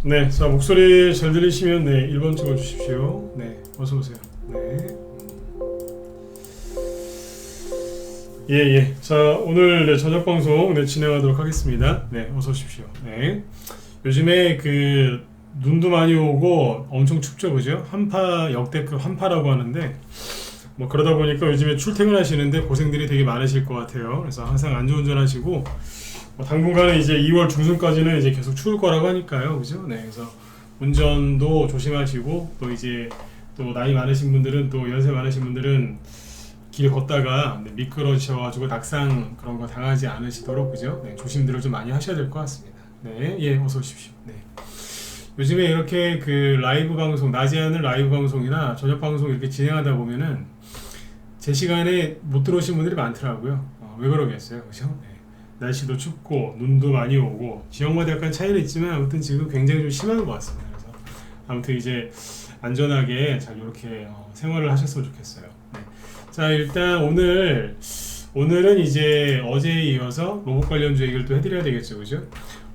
네, 자 목소리 잘 들리시면 네 1번 찍어 주십시오. 네, 어서 오세요. 네, 예. 자 오늘 네, 저녁 방송 네, 진행하도록 하겠습니다. 네, 어서 오십시오. 네, 요즘에 그 눈도 많이 오고 엄청 춥죠, 그죠? 한파 역대급 한파라고 하는데 뭐 그러다 보니까 요즘에 출퇴근하시는데 고생들이 되게 많으실 것 같아요. 그래서 항상 안전운전하시고 당분간은 이제 2월 중순까지는 이제 계속 추울 거라고 하니까요, 그죠? 네, 그래서 운전도 조심하시고 또 이제 또 나이 많으신 분들은 또 연세 많으신 분들은 길 걷다가 네, 미끄러지셔가지고 낙상 그런 거 당하지 않으시도록 그죠? 네, 조심들을 좀 많이 하셔야 될 것 같습니다. 네, 예, 어서 오십시오. 네. 요즘에 이렇게 그 라이브 방송, 낮에 하는 라이브 방송이나 저녁 방송 이렇게 진행하다 보면은 제 시간에 못 들어오신 분들이 많더라고요. 왜 그러겠어요, 그죠? 네. 날씨도 춥고 눈도 많이 오고 지역마다 약간 차이는 있지만 아무튼 지금 굉장히 좀 심한 것 같습니다. 그래서 아무튼 이제 안전하게 잘 이렇게 생활을 하셨으면 좋겠어요. 네. 자 일단 오늘은 이제 어제에 이어서 로봇 관련주 얘기를 또 해드려야 되겠죠, 그죠?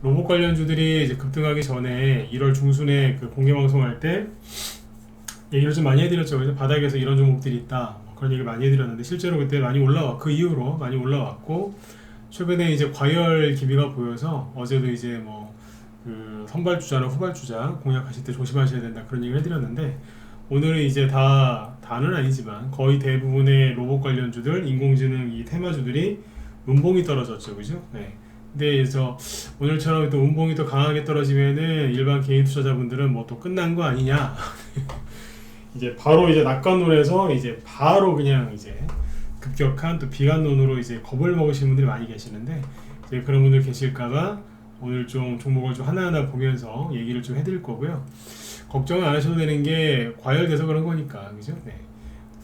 로봇 관련주들이 이제 급등하기 전에 1월 중순에 그 공개 방송할 때 얘기를 좀 많이 해드렸죠. 그래서 바닥에서 이런 종목들이 있다. 뭐 그런 얘기를 많이 해드렸는데 실제로 그때 많이 올라와 그 이후로 많이 올라왔고 최근에 이제 과열 기미가 보여서 어제도 이제 뭐 그 선발주자나 후발주자 공략하실 때 조심하셔야 된다 그런 얘기를 해드렸는데 오늘은 이제 다는 아니지만 거의 대부분의 로봇 관련주들 인공지능 이 테마주들이 운봉이 떨어졌죠, 그죠? 네. 근데 그래서 오늘처럼 또 운봉이 더 강하게 떨어지면은 일반 개인 투자자분들은 뭐 또 끝난 거 아니냐 이제 바로 이제 낙관론에서 이제 바로 그냥 이제 급격한 또 비관론으로 이제 겁을 먹으시는 분들이 많이 계시는데 이제 그런 분들 계실까봐 오늘 좀 종목을 좀 하나하나 보면서 얘기를 좀 해드릴 거고요. 걱정은 안 하셔도 되는 게 과열돼서 그런 거니까, 그죠? 네.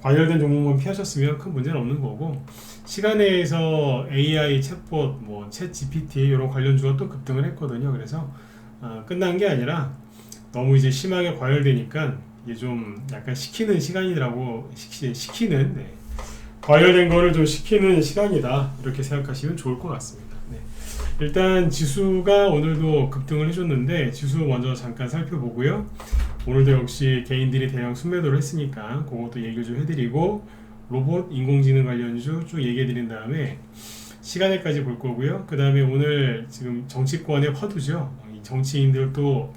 과열된 종목만 피하셨으면 큰 문제는 없는 거고 시간에서 AI 챗봇, 뭐 챗 GPT 이런 관련주가 또 급등을 했거든요. 그래서 끝난 게 아니라 너무 이제 심하게 과열되니까 이게 좀 약간 식히는 시간이라고 식히는 네. 과열된 거를 좀 식히는 시간이다 이렇게 생각하시면 좋을 것 같습니다. 네. 일단 지수가 오늘도 급등을 해줬는데 지수 먼저 잠깐 살펴보고요. 오늘도 역시 개인들이 대량 순매도를 했으니까 그것도 얘기를 좀 해드리고 로봇 인공지능 관련주 쭉 얘기해 드린 다음에 시간에까지 볼 거고요. 그 다음에 오늘 지금 정치권의 화두죠. 이 정치인들도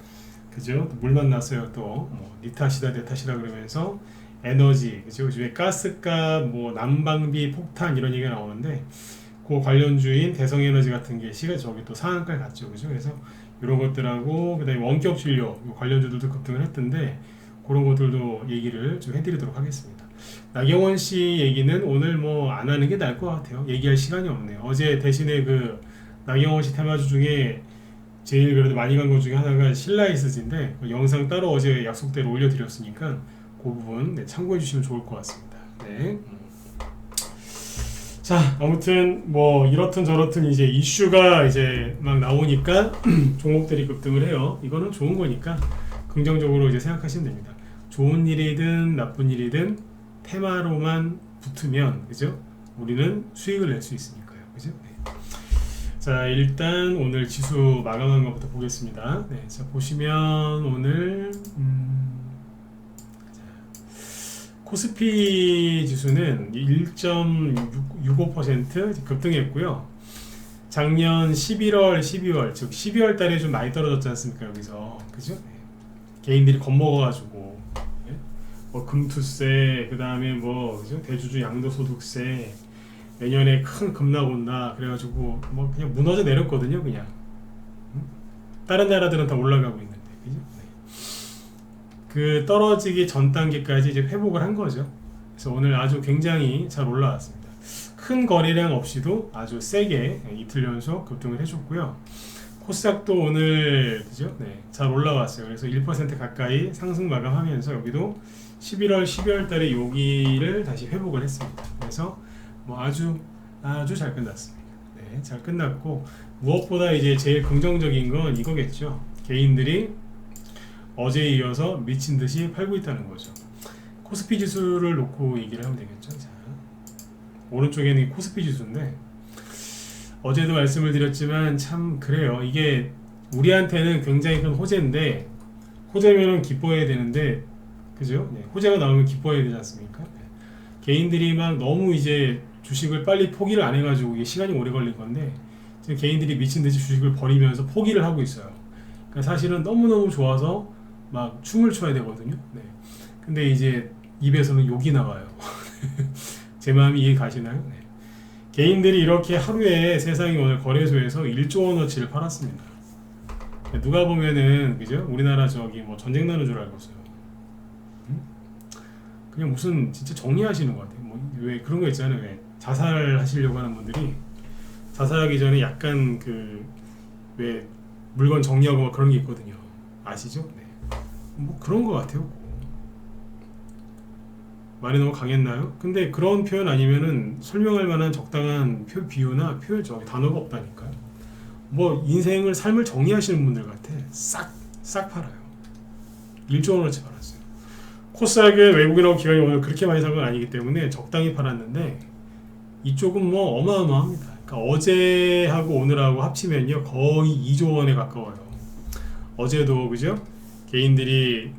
그죠? 물 만났어요. 또뭐네 탓이다 내 탓이다 그러면서 에너지 그죠? 요즘에 가스값 뭐 난방비 폭탄 이런 얘기가 나오는데 그 관련주인 대성에너지 같은 게 시가 저기 또 상한가를 갔죠, 그죠? 그래서 이런 것들하고 그다음에 원격 진료 관련주들도 급등을 했던데 그런 것들도 얘기를 좀 해드리도록 하겠습니다. 나경원 씨 얘기는 오늘 뭐 안 하는 게 나을 것 같아요. 얘기할 시간이 없네요. 어제 대신에 그 나경원 씨 테마주 중에 제일 그래도 많이 간 것 중에 하나가 신라이스지인데 그 영상 따로 어제 약속대로 올려드렸으니까 그 부분 네, 참고해 주시면 좋을 것 같습니다. 네. 자, 아무튼 뭐 이렇든 저렇든 이제 이슈가 이제 막 나오니까 종목들이 급등을 해요. 이거는 좋은 거니까 긍정적으로 이제 생각하시면 됩니다. 좋은 일이든 나쁜 일이든 테마로만 붙으면 그죠? 우리는 수익을 낼 수 있으니까요. 그죠? 네. 자, 일단 오늘 지수 마감한 것부터 보겠습니다. 네, 자 보시면 오늘 코스피 지수는 1.65% 급등했고요. 작년 11월, 12월, 즉 12월 달에 좀 많이 떨어졌지 않습니까? 여기서. 그죠? 네. 개인들이 겁먹어가지고. 네? 뭐 금투세, 그 다음에 뭐, 그죠? 대주주 양도소득세, 내년에 큰 급락 온다. 그래가지고, 뭐 그냥 무너져 내렸거든요, 그냥. 다른 나라들은 다 올라가고 있는데. 그죠? 네. 그 떨어지기 전 단계까지 이제 회복을 한 거죠. 그래서 오늘 아주 굉장히 잘 올라왔습니다. 큰 거래량 없이도 아주 세게 이틀 연속 급등을 해줬고요. 코스닥도 오늘 그죠? 네, 잘 올라왔어요. 그래서 1% 가까이 상승 마감하면서 여기도 11월, 12월 달에 여기를 다시 회복을 했습니다. 그래서 뭐 아주 잘 끝났습니다. 네, 잘 끝났고 무엇보다 이제 제일 긍정적인 건 이거겠죠. 개인들이 어제에 이어서 미친 듯이 팔고 있다는 거죠. 코스피 지수를 놓고 얘기를 하면 되겠죠. 자, 오른쪽에는 코스피 지수인데 어제도 말씀을 드렸지만 참 그래요. 이게 우리한테는 굉장히 큰 호재인데 호재면은 기뻐해야 되는데 그죠? 네, 호재가 나오면 기뻐해야 되지 않습니까? 네. 개인들이 막 너무 이제 주식을 빨리 포기를 안 해가지고 이게 시간이 오래 걸릴 건데 지금 개인들이 미친 듯이 주식을 버리면서 포기를 하고 있어요. 그러니까 사실은 너무너무 좋아서 막 춤을 춰야 되거든요. 네. 근데 이제 입에서는 욕이 나와요. 제 마음이 이해 가시나요? 네. 개인들이 이렇게 하루에 세상에 오늘 거래소에서 1조 원어치를 팔았습니다. 누가 보면은 그죠? 우리나라 저기 뭐 전쟁 나는 줄 알고 있어요. 그냥 무슨 진짜 정리하시는 것 같아요. 뭐 왜 그런 거 있잖아요. 왜 자살하시려고 하는 분들이 자살하기 전에 약간 그 왜 물건 정리하고 막 그런 게 있거든요. 아시죠? 네. 뭐 그런 것 같아요. 말이 너무 강했나요? 근데 그런 표현 아니면은 설명할 만한 적당한 비유나 단어가 없다니까요. 뭐 인생을 삶을 정리하시는 분들 같아. 싹 팔아요. 1조 원어치 팔았어요. 코스닥에 외국인하고 기관이 오늘 그렇게 많이 산 건 아니기 때문에 적당히 팔았는데 이쪽은 뭐 어마어마합니다. 그러니까 어제하고 오늘하고 합치면요 거의 2조 원에 가까워요. 어제도 그죠? 개인들이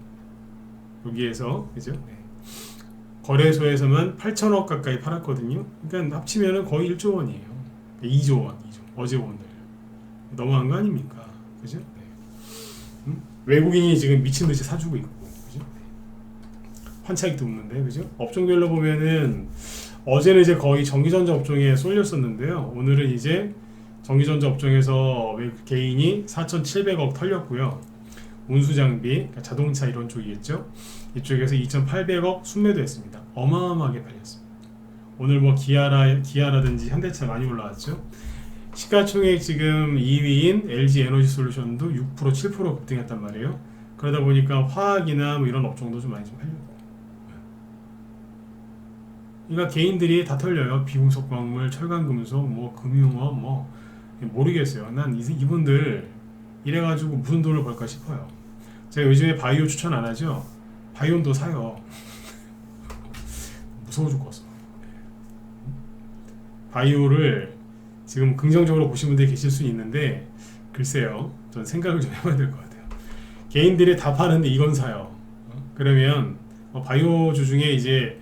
여기에서 그죠? 네. 거래소에서만 8천억 가까이 팔았거든요. 그러니까 합치면은 거의 1조 원이에요. 2조 원, 2조. 어제 오늘 너무한 거 아닙니까? 그죠? 네. 외국인이 지금 미친 듯이 사주고 있고, 그죠? 네. 환차익도 없는데, 그죠? 업종별로 보면은 어제는 이제 거의 전기전자 업종에 쏠렸었는데요. 오늘은 이제 전기전자 업종에서 개인이 4,700억 털렸고요. 운수장비, 그러니까 자동차 이런 쪽이겠죠. 이쪽에서 2,800억 순매도했습니다. 어마어마하게 팔렸습니다. 오늘 뭐 기아라든지 현대차 많이 올라왔죠. 시가총액 지금 2위인 LG에너지솔루션도 6%, 7% 급등했단 말이에요. 그러다 보니까 화학이나 뭐 이런 업종도 좀 많이 좀 팔렸고. 그러니까 개인들이 다 털려요. 비금속 광물, 철강금속, 뭐 금융업, 뭐 모르겠어요. 난 이분들 이래가지고 무슨 돈을 벌까 싶어요. 제가 요즘에 바이오 추천 안 하죠. 바이온도 사요. 무서워 죽겠어. 바이오를 지금 긍정적으로 보신 분들이 계실 수 있는데 글쎄요. 전 생각을 좀 해봐야 될 것 같아요. 개인들이 다 파는데 이건 사요. 그러면 바이오주 중에 이제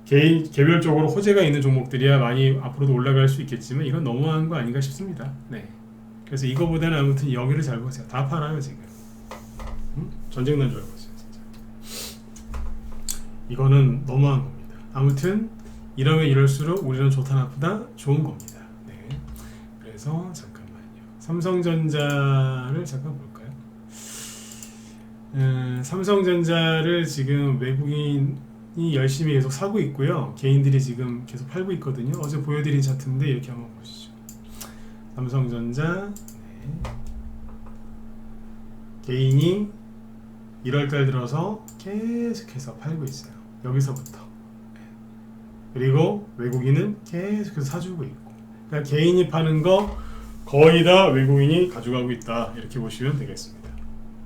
개별적으로 호재가 있는 종목들이야 많이 앞으로도 올라갈 수 있겠지만 이건 너무한 거 아닌가 싶습니다. 네. 그래서 이거보다는 아무튼 여기를 잘 보세요. 다 팔아요 지금. 전쟁 난 줄 알고 있어요 진짜. 이거는 너무한 겁니다. 아무튼 이러면 이럴수록 우리는 좋다 나쁘다 좋은 겁니다. 네. 그래서 잠깐만요. 삼성전자를 잠깐 볼까요? 삼성전자를 지금 외국인이 열심히 계속 사고 있고요. 개인들이 지금 계속 팔고 있거든요. 어제 보여드린 차트인데 이렇게 한번 보시죠. 삼성전자 네. 개인이 1월달 들어서 계속해서 팔고 있어요. 여기서부터. 그리고 외국인은 계속해서 사주고 있고. 그러니까 개인이 파는 거 거의 다 외국인이 가져가고 있다. 이렇게 보시면 되겠습니다.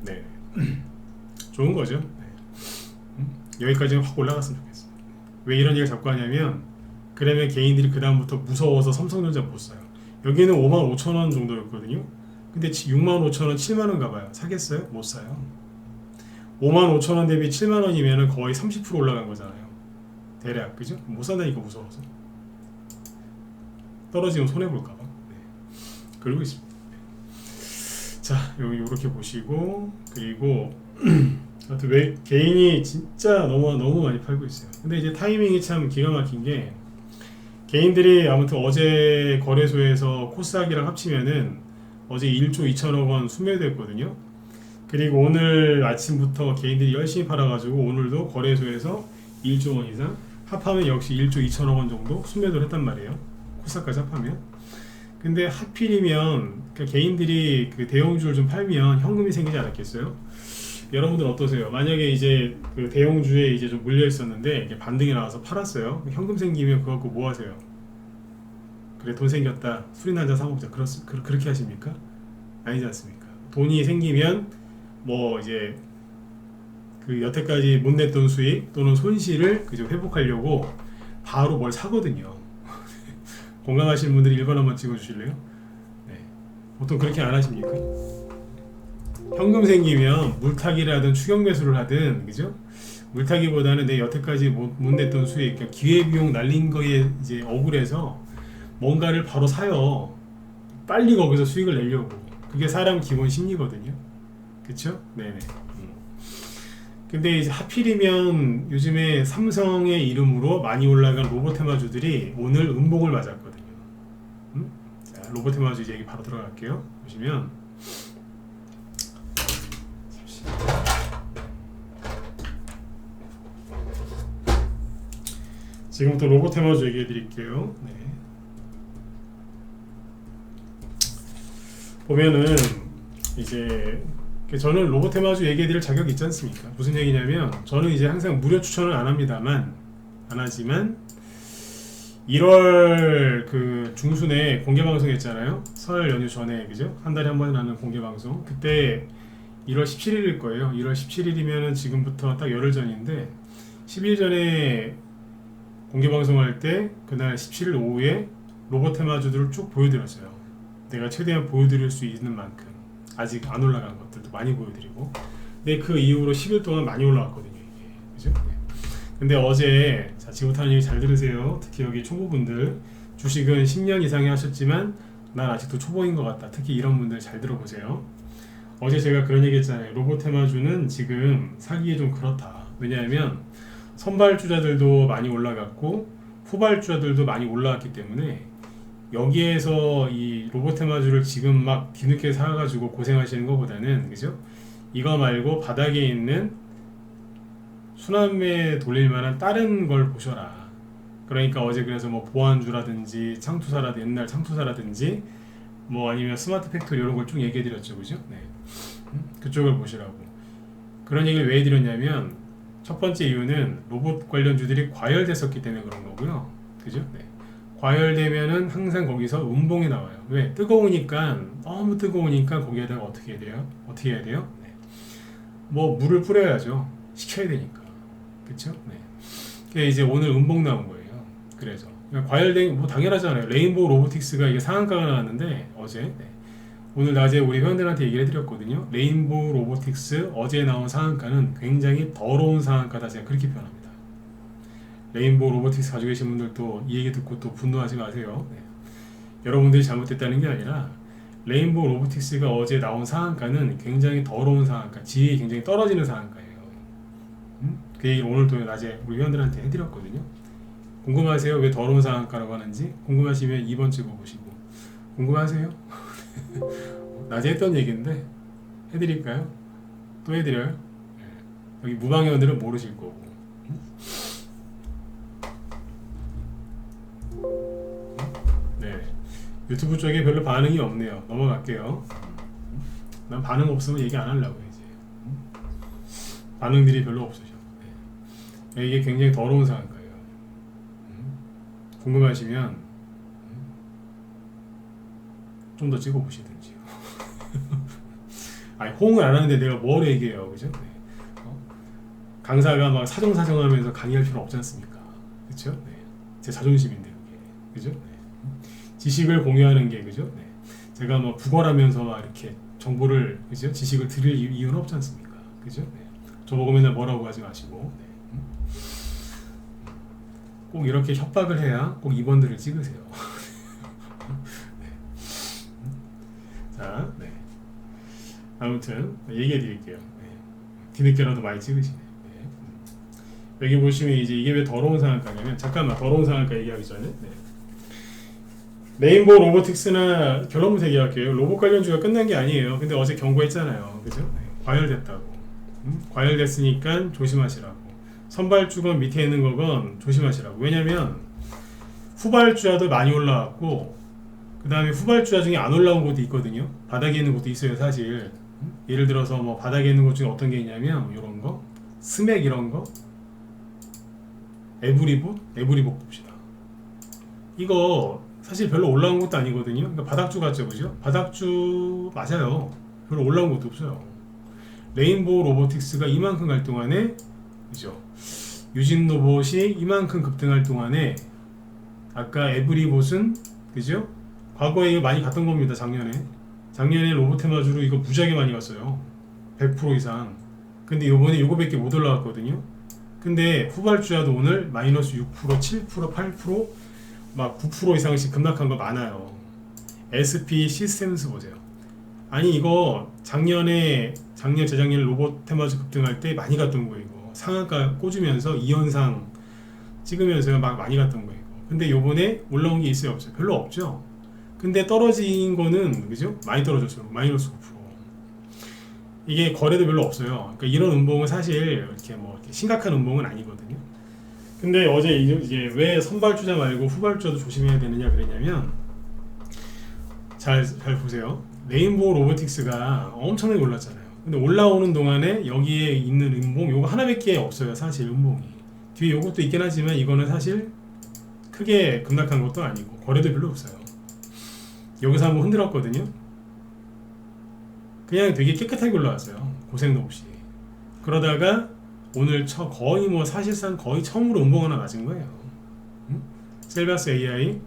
네, 좋은 거죠. 네. 여기까지는 확 올라갔으면 좋겠어요. 왜 이런 얘기를 자꾸 하냐면 그러면 개인들이 그 다음부터 무서워서 삼성전자 못 사요. 여기는 55,000원 정도였거든요. 근데 65,000원, 7만원 가봐요. 사겠어요? 못 사요. 55,000원 대비 7만원이면 거의 30% 올라간 거잖아요. 대략, 그죠? 못 산다니까 무서워서. 떨어지면 손해볼까봐. 네. 그러고 있습니다. 자, 여기 이렇게 보시고, 그리고 하여튼 왜 개인이 진짜 너무 많이 팔고 있어요. 근데 이제 타이밍이 참 기가 막힌 게 개인들이 아무튼 어제 거래소에서 코스닥이랑 합치면은 어제 1조 2천억 원 순매도했거든요. 그리고 오늘 아침부터 개인들이 열심히 팔아가지고 오늘도 거래소에서 1조 원 이상 합하면 역시 1조 2천억 원 정도 순매도를 했단 말이에요. 코스닥까지 합하면. 근데 하필이면 그러니까 개인들이 그 대형주를 좀 팔면 현금이 생기지 않았겠어요? 여러분들 어떠세요? 만약에 이제 그 대형주에 이제 좀 물려 있었는데 이게 반등이 나와서 팔았어요. 현금 생기면 그거 갖고 뭐 하세요? 그래 돈 생겼다 술이나 한잔 사 먹자. 그렇게 하십니까? 아니지 않습니까? 돈이 생기면 뭐 이제 그 여태까지 못 냈던 수익 또는 손실을 그저 회복하려고 바로 뭘 사거든요. 공감하시는 분들이 1번 한번 찍어주실래요? 네. 보통 그렇게 안 하십니까? 현금 생기면 물타기를 하든 추격 매수를 하든, 그죠? 물타기보다는 내 여태까지 못 냈던 수익, 그러니까 기회비용 날린 거에 이제 억울해서 뭔가를 바로 사요. 빨리 거기서 수익을 내려고. 그게 사람 기본 심리거든요. 그쵸? 네네. 근데 이제 하필이면 요즘에 삼성의 이름으로 많이 올라간 로보테마주들이 오늘 음봉을 맞았거든요. 자, 로보테마주 이제 얘기 바로 들어갈게요. 보시면 지금부터 로보테마주 얘기해 드릴게요. 네. 보면은 이제 저는 로보테마주 얘기해 드릴 자격이 있지 않습니까? 무슨 얘기냐면 저는 이제 항상 무료 추천을 안 합니다만 안 하지만 1월 그 중순에 공개 방송 했잖아요. 설 연휴 전에, 그죠? 한 달에 한 번 하는 공개 방송. 그때 1월 17일일 거예요. 1월 17일이면은 지금부터 딱 열흘 전인데 10일 전에 공개 방송할 때 그날 17일 오후에 로보테마주들을 쭉 보여드렸어요. 내가 최대한 보여드릴 수 있는 만큼 아직 안 올라간 것들도 많이 보여드리고, 근데 그 이후로 10일 동안 많이 올라왔거든요, 이게. 그죠? 네. 근데 어제, 자, 지금부터 하는 얘기 잘 들으세요. 특히 여기 초보분들, 주식은 10년 이상이 하셨지만 난 아직도 초보인 것 같다. 특히 이런 분들 잘 들어보세요. 어제 제가 그런 얘기 했잖아요. 로보테마주는 지금 사기에 좀 그렇다. 왜냐하면 선발주자들도 많이 올라갔고 후발주자들도 많이 올라왔기 때문에 여기에서 이 로보테마주를 지금 막 뒤늦게 사가지고 고생하시는 것보다는, 그죠? 이거 말고 바닥에 있는 순환매 돌릴 만한 다른 걸 보셔라. 그러니까 어제 그래서 뭐 보안주라든지 창투사라든지, 옛날 창투사라든지 뭐 아니면 스마트 팩토리 이런 걸 쭉 얘기해 드렸죠, 그죠? 네. 그쪽을 보시라고. 그런 얘기를 왜 해드렸냐면 첫 번째 이유는 로봇 관련주들이 과열됐었기 때문에 그런 거고요, 그죠? 네. 과열되면은 항상 거기서 음봉이 나와요. 왜? 뜨거우니까, 너무 뜨거우니까 거기에다가 어떻게 해야 돼요? 어떻게 해야 돼요? 네. 뭐 물을 뿌려야죠. 식혀야 되니까. 그쵸? 네. 그게 이제 오늘 음봉 나온 거예요. 그래서 과열된, 뭐 당연하잖아요. 레인보우 로보틱스가 이게 상한가가 나왔는데 어제, 네. 오늘 낮에 우리 회원들한테 얘기를 해드렸거든요. 레인보우 로보틱스 어제 나온 상한가는 굉장히 더러운 상한가다. 제가 그렇게 표현합니다. 레인보우 로보틱스 가지고 계신 분들도 이 얘기 듣고 또 분노하지 마세요. 네. 여러분들이 잘못됐다는 게 아니라 레인보우 로보틱스가 어제 나온 상한가는 굉장히 더러운 상한가, 질이 굉장히 떨어지는 상한가예요. 그 얘기를 오늘 또 낮에 우리 회원들한테 해드렸거든요. 궁금하세요? 왜 더러운 상한가라고 하는지? 궁금하시면 2번 찍어보시고. 궁금하세요? 낮에 했던 얘기인데 해드릴까요? 또 해드려요? 네. 여기 무방회원들은 모르실 거고. 네, 유튜브 쪽에 별로 반응이 없네요. 넘어갈게요. 난 반응 없으면 얘기 안 하려고 이제. 반응들이 별로 없으셔. 네. 이게 굉장히 더러운 상한가예요. 궁금하시면 좀 더 찍어보시든지요. 아니, 호응을 안 하는데 내가 뭘 얘기해요, 그죠? 네. 강사가 막 사정사정하면서 강의할 필요는 없지 않습니까? 그렇죠? 네. 제 자존심인데 그게, 그죠? 네. 지식을 공유하는 게, 그죠? 네. 제가 뭐 구걸하면서 막 이렇게 정보를, 그죠? 지식을 드릴 이유는 없지 않습니까? 그죠? 네. 저보고 맨날 뭐라고 하지 마시고, 네. 꼭 이렇게 협박을 해야 꼭 2번들을 찍으세요. 네. 자, 네. 아무튼 얘기해 드릴게요. 네. 뒤늦게라도 많이 찍으시네. 네. 여기 보시면 이제 이게 왜 더러운 상한가냐면, 잠깐만, 더러운 상한가 얘기하기 전에, 네. 레인보우 로보틱스나 결론부터 얘기할게요. 로봇 관련주가 끝난 게 아니에요. 근데 어제 경고했잖아요, 그죠? 네. 과열됐다고. 과열됐으니까 조심하시라고. 선발주건 밑에 있는 거건 조심하시라고. 왜냐면 후발주자도 많이 올라왔고, 그 다음에 후발주자 중에 안 올라온 곳도 있거든요. 바닥에 있는 곳도 있어요, 사실. 예를 들어서 뭐 바닥에 있는 것 중에 어떤 게 있냐면 이런 거, 스맥 이런 거, 에브리봇 봅시다. 이거 사실 별로 올라온 것도 아니거든요. 그러니까 바닥주 같죠, 그죠? 바닥주 맞아요. 별로 올라온 것도 없어요. 레인보우 로보틱스가 이만큼 갈 동안에, 그죠? 유진 로봇이 이만큼 급등할 동안에, 아까 에브리봇은, 그죠? 과거에 많이 갔던 겁니다. 작년에 로보테마주로 이거 무지하게 많이 갔어요. 100% 이상. 근데 요번에 요거밖에 못 올라갔거든요. 근데 후발주자도 오늘 마이너스 6%, 7%, 8%막 9% 이상씩 급락한 거 많아요. SP 시스템스 보세요. 아니 이거 재작년에 로봇 테마주 급등할 때 많이 갔던 거예요. 이거 상한가 꽂으면서 2연상 찍으면서 막 많이 갔던 거예요. 근데 요번에 올라온 게 있어요, 없어요? 별로 없죠. 근데 떨어진 거는 그죠? 많이 떨어졌어요. 마이너스 9%. 이게 거래도 별로 없어요. 그러니까 이런 음봉은 사실 이렇게 이렇게 심각한 음봉은 아니거든요. 근데 어제 이제 왜 선발주자 말고 후발주자도 조심해야 되느냐 그랬냐면, 잘 보세요. 레인보우 로보틱스가 엄청나게 올랐잖아요. 근데 올라오는 동안에 여기에 있는 음봉 요거 하나밖에 없어요. 사실 음봉이 뒤에 요것도 있긴 하지만 이거는 사실 크게 급락한 것도 아니고 거래도 별로 없어요. 여기서 한번 흔들었거든요. 그냥 되게 깨끗하게 올라왔어요. 고생도 없이. 그러다가 오늘 거의 사실상 거의 처음으로 음봉 하나 맞은 거예요. 셀바스 AI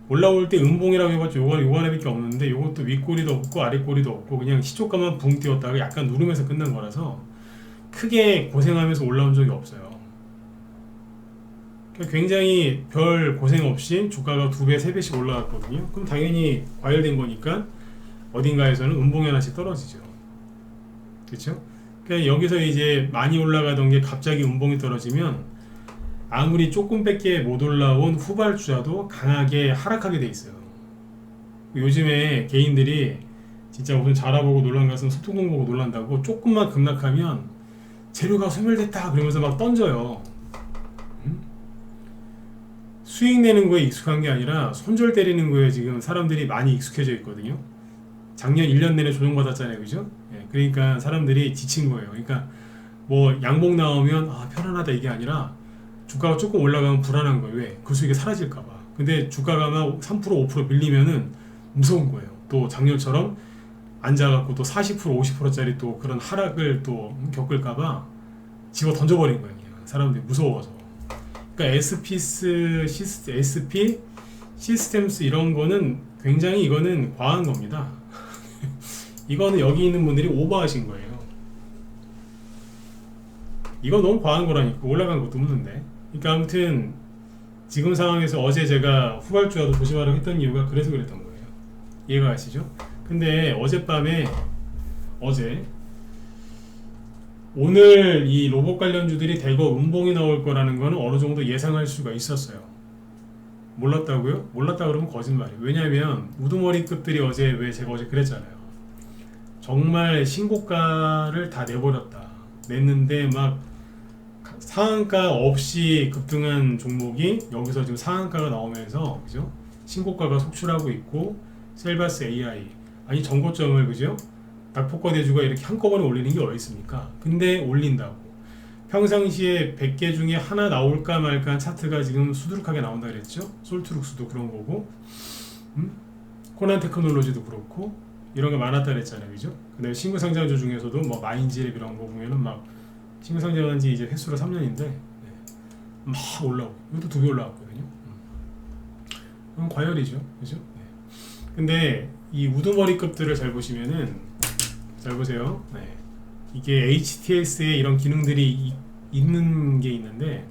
올라올 때 음봉이라고 해봤자 요거 하나밖에 없는데 요것도 윗꼬리도 없고 아랫꼬리도 없고 그냥 시초가만 붕 띄웠다가 약간 누르면서 끝난 거라서 크게 고생하면서 올라온 적이 없어요. 굉장히 별 고생 없이 주가가 2배, 3배씩 올라갔거든요. 그럼 당연히 과열된 거니까 어딘가에서는 음봉이 하나씩 떨어지죠. 그렇죠? 그러니까 여기서 이제 많이 올라가던 게 갑자기 음봉이 떨어지면 아무리 조금밖에 못 올라온 후발주자도 강하게 하락하게 돼 있어요. 요즘에 개인들이 진짜 무슨 자라보고 놀란 것은 소통공 보고 놀란다고 조금만 급락하면 재료가 소멸됐다 그러면서 막 던져요. 수익 내는 거에 익숙한 게 아니라 손절 때리는 거에 지금 사람들이 많이 익숙해져 있거든요. 작년 1년 내내 조정받았잖아요. 그죠? 예, 그러니까 사람들이 지친 거예요. 그러니까 뭐 양봉 나오면 편안하다 이게 아니라 주가가 조금 올라가면 불안한 거예요. 왜? 그 수익이 사라질까 봐. 근데 주가가 막 3%, 5% 밀리면은 무서운 거예요. 또 작년처럼 앉아갖고 또 40%, 50%짜리 또 그런 하락을 또 겪을까 봐 집어 던져버린 거예요. 그냥. 사람들이 무서워서. 그러니까 SP 시스템스 이런 거는 굉장히 이거는 과한 겁니다. 이거는 여기 있는 분들이 오버하신 거예요. 이거 너무 과한 거라니까. 올라간 것도 없는데. 그러니까 아무튼 지금 상황에서 어제 제가 후발주자도 조심하라고 했던 이유가 그래서 그랬던 거예요. 이해가 가시죠? 근데 오늘 이 로봇 관련주들이 대거 음봉이 나올 거라는 거는 어느 정도 예상할 수가 있었어요. 몰랐다고요? 몰랐다 그러면 거짓말이에요. 왜냐하면 우두머리급들이 제가 어제 그랬잖아요. 정말 신고가를 다 냈는데 막 상한가 없이 급등한 종목이 여기서 지금 상한가가 나오면서 그죠? 신고가가 속출하고 있고 셀바스 AI 아니 전고점을 그죠? 낙폭과 대주가 이렇게 한꺼번에 올리는 게 어디 있습니까? 근데 올린다고 평상시에 100개 중에 하나 나올까 말까 한 차트가 지금 수두룩하게 나온다 그랬죠? 솔트룩스도 그런 거고 코난 테크놀로지도 그렇고 이런 게 많았다 그랬잖아요. 그죠? 근데 신규 상장주 중에서도 뭐 마인지랩 이런 거 보면은 막 신규 상장한 지 이제 횟수로 3년인데 막 올라오고 이것도 2배 올라왔거든요. 그건 과열이죠. 그죠? 네. 근데 이 우두머리급들을 잘 보시면은 잘 보세요. 네. 이게 HTS에 이런 기능들이 있는 게 있는데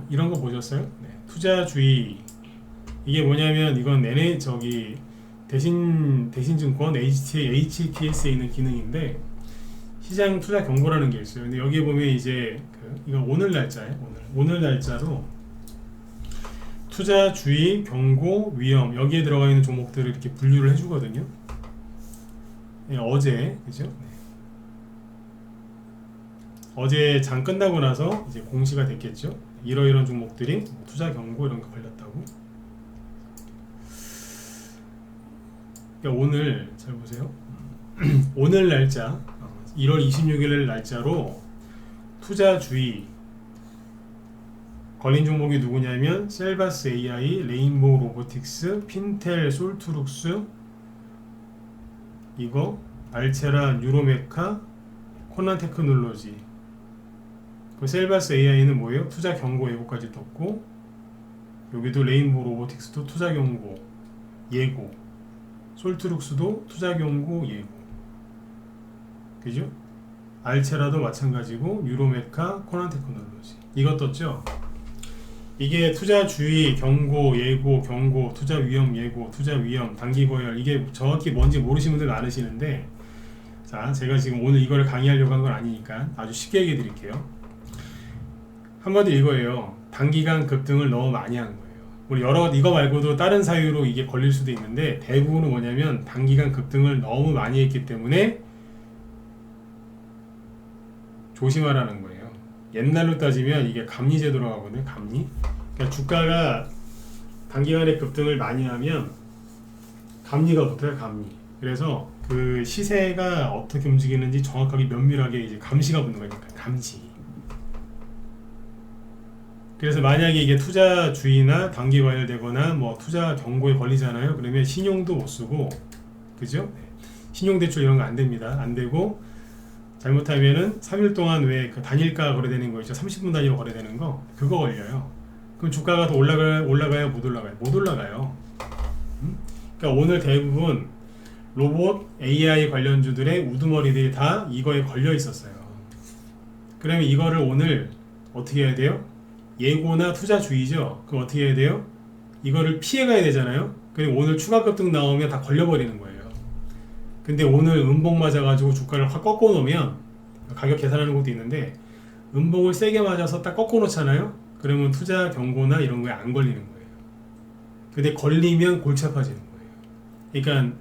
이런 거 보셨어요? 네. 투자주의 이게 뭐냐면 이건 대신증권 HTS에 있는 기능인데 시장 투자 경고라는 게 있어요. 근데 여기에 보면 이제 이거 오늘 날짜예요. 오늘 날짜로 투자 주의, 경고, 위험 여기에 들어가 있는 종목들을 이렇게 분류를 해주거든요. 네, 어제 그죠? 네. 어제 장 끝나고 나서 이제 공시가 됐겠죠. 이러이런 종목들이 투자 경고 이런 거 걸렸다고. 그러니까 오늘 잘 보세요. 오늘 날짜 1월 26일 날짜로 투자 주의 걸린 종목이 누구냐면 셀바스 AI, 레인보우 로보틱스, 핀텔, 솔트룩스 이거 알체라, 뉴로메카, 코난 테크놀로지. 그 셀바스 AI는 뭐예요? 투자 경고 예고까지 떴고 여기도 레인보우 로보틱스도 투자 경고 예고, 솔트룩스도 투자 경고 예고. 그죠? 알체라도 마찬가지고 유로메카, 코난테크놀로지 이것 떴죠? 이게 투자 주의, 경고, 예고, 경고, 투자 위험, 예고, 투자 위험, 단기 고열 이게 정확히 뭔지 모르시는 분들 많으시는데 자, 제가 지금 오늘 이걸 강의하려고 한 건 아니니까 아주 쉽게 얘기해 드릴게요. 한마디로 이거예요. 단기간 급등을 너무 많이 한 거예요. 우리 이거 말고도 다른 사유로 이게 걸릴 수도 있는데 대부분은 뭐냐면 단기간 급등을 너무 많이 했기 때문에 조심하라는 거예요. 옛날로 따지면 이게 감리제도라고 하거든요. 감리. 그러니까 주가가 단기간에 급등을 많이 하면 감리가 붙어요. 감리. 그래서 그 시세가 어떻게 움직이는지 정확하게 면밀하게 이제 감시가 붙는 거니까 감시. 그래서 만약에 이게 투자주의나 단기 과열되거나 뭐 투자 경고에 걸리잖아요. 그러면 신용도 못 쓰고, 그죠? 신용대출 이런 거 안 됩니다. 안 되고, 잘못하면은 3일 동안 왜 그 단일가 거래되는 거 있죠? 30분 단위로 거래되는 거, 그거 걸려요. 그럼 주가가 더 올라가요? 못 올라가요? 못 올라가요. 그러니까 오늘 대부분 로봇, AI 관련주들의 우두머리들이 다 이거에 걸려 있었어요. 그러면 이거를 오늘 어떻게 해야 돼요? 예고나 투자주의죠. 그럼 어떻게 해야 돼요? 이거를 피해가야 되잖아요. 그리고 오늘 추가 급등 나오면 다 걸려버리는 거예요. 근데 오늘 음봉 맞아가지고 주가를 확 꺾어 놓으면 가격 계산하는 것도 있는데 음봉을 세게 맞아서 딱 꺾어 놓잖아요. 그러면 투자 경고나 이런 거에 안 걸리는 거예요. 근데 걸리면 골치 아파지는 거예요. 그러니까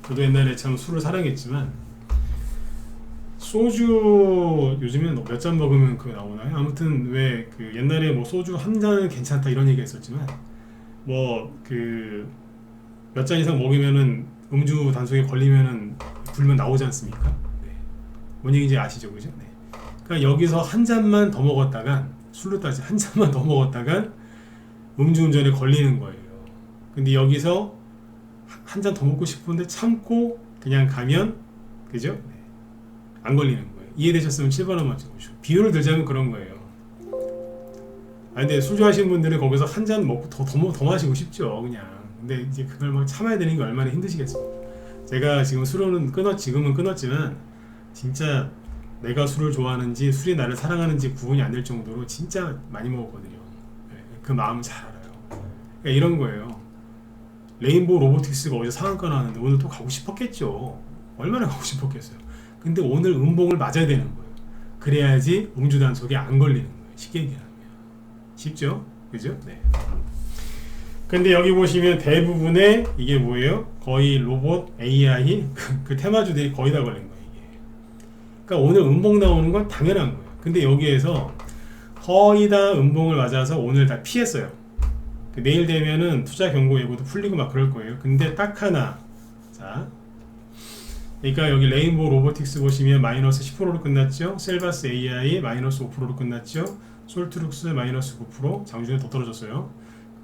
저도 옛날에 참 술을 사랑했지만 소주 요즘엔 몇 잔 먹으면 그거 나오나요? 아무튼 왜 그 옛날에 뭐 소주 한 잔은 괜찮다 이런 얘기 했었지만 뭐 그 몇 잔 이상 먹으면은 음주 단속에 걸리면은 불면 나오지 않습니까? 네. 뭔 얘기인지 아시죠, 그죠? 네. 그러니까 여기서 한 잔만 더 먹었다간 술로 따지 한 잔만 더 먹었다간 음주운전에 걸리는 거예요. 근데 여기서 한 잔 더 먹고 싶은데 참고 그냥 가면 그죠? 네. 안 걸리는 거예요. 이해되셨으면 7번 한번 찍어주시고 비유를 들자면 그런 거예요. 아 근데 술 좋아하시는 분들은 거기서 한 잔 먹고 더 마시고 싶죠, 그냥. 근데 이제 그걸 막 참아야 되는 게 얼마나 힘드시겠습니까? 제가 지금 술은 지금은 끊었지만 진짜 내가 술을 좋아하는지 술이 나를 사랑하는지 구분이 안 될 정도로 진짜 많이 먹었거든요. 네, 그 마음 잘 알아요. 그러니까 이런 거예요. 레인보우 로보틱스가 어제 상한가 나왔는데 오늘 또 가고 싶었겠죠. 얼마나 가고 싶었겠어요. 근데 오늘 음봉을 맞아야 되는 거예요. 그래야지 음주 단속에 안 걸리는 거예요. 쉽게 얘기하면. 쉽죠? 그죠? 네. 근데 여기 보시면 대부분의 이게 뭐예요? 거의 로봇, AI 그 테마주들이 거의 다 걸린 거예요. 이게. 그러니까 오늘 음봉 나오는 건 당연한 거예요. 근데 여기에서 거의 다 음봉을 맞아서 오늘 다 피했어요. 내일 되면은 투자 경고 예고도 풀리고 막 그럴 거예요. 근데 딱 하나, 자, 그러니까 여기 레인보우 로보틱스 보시면 마이너스 10%로 끝났죠. 셀바스 AI 마이너스 5%로 끝났죠. 솔트룩스 마이너스 9%, 장중에 더 떨어졌어요.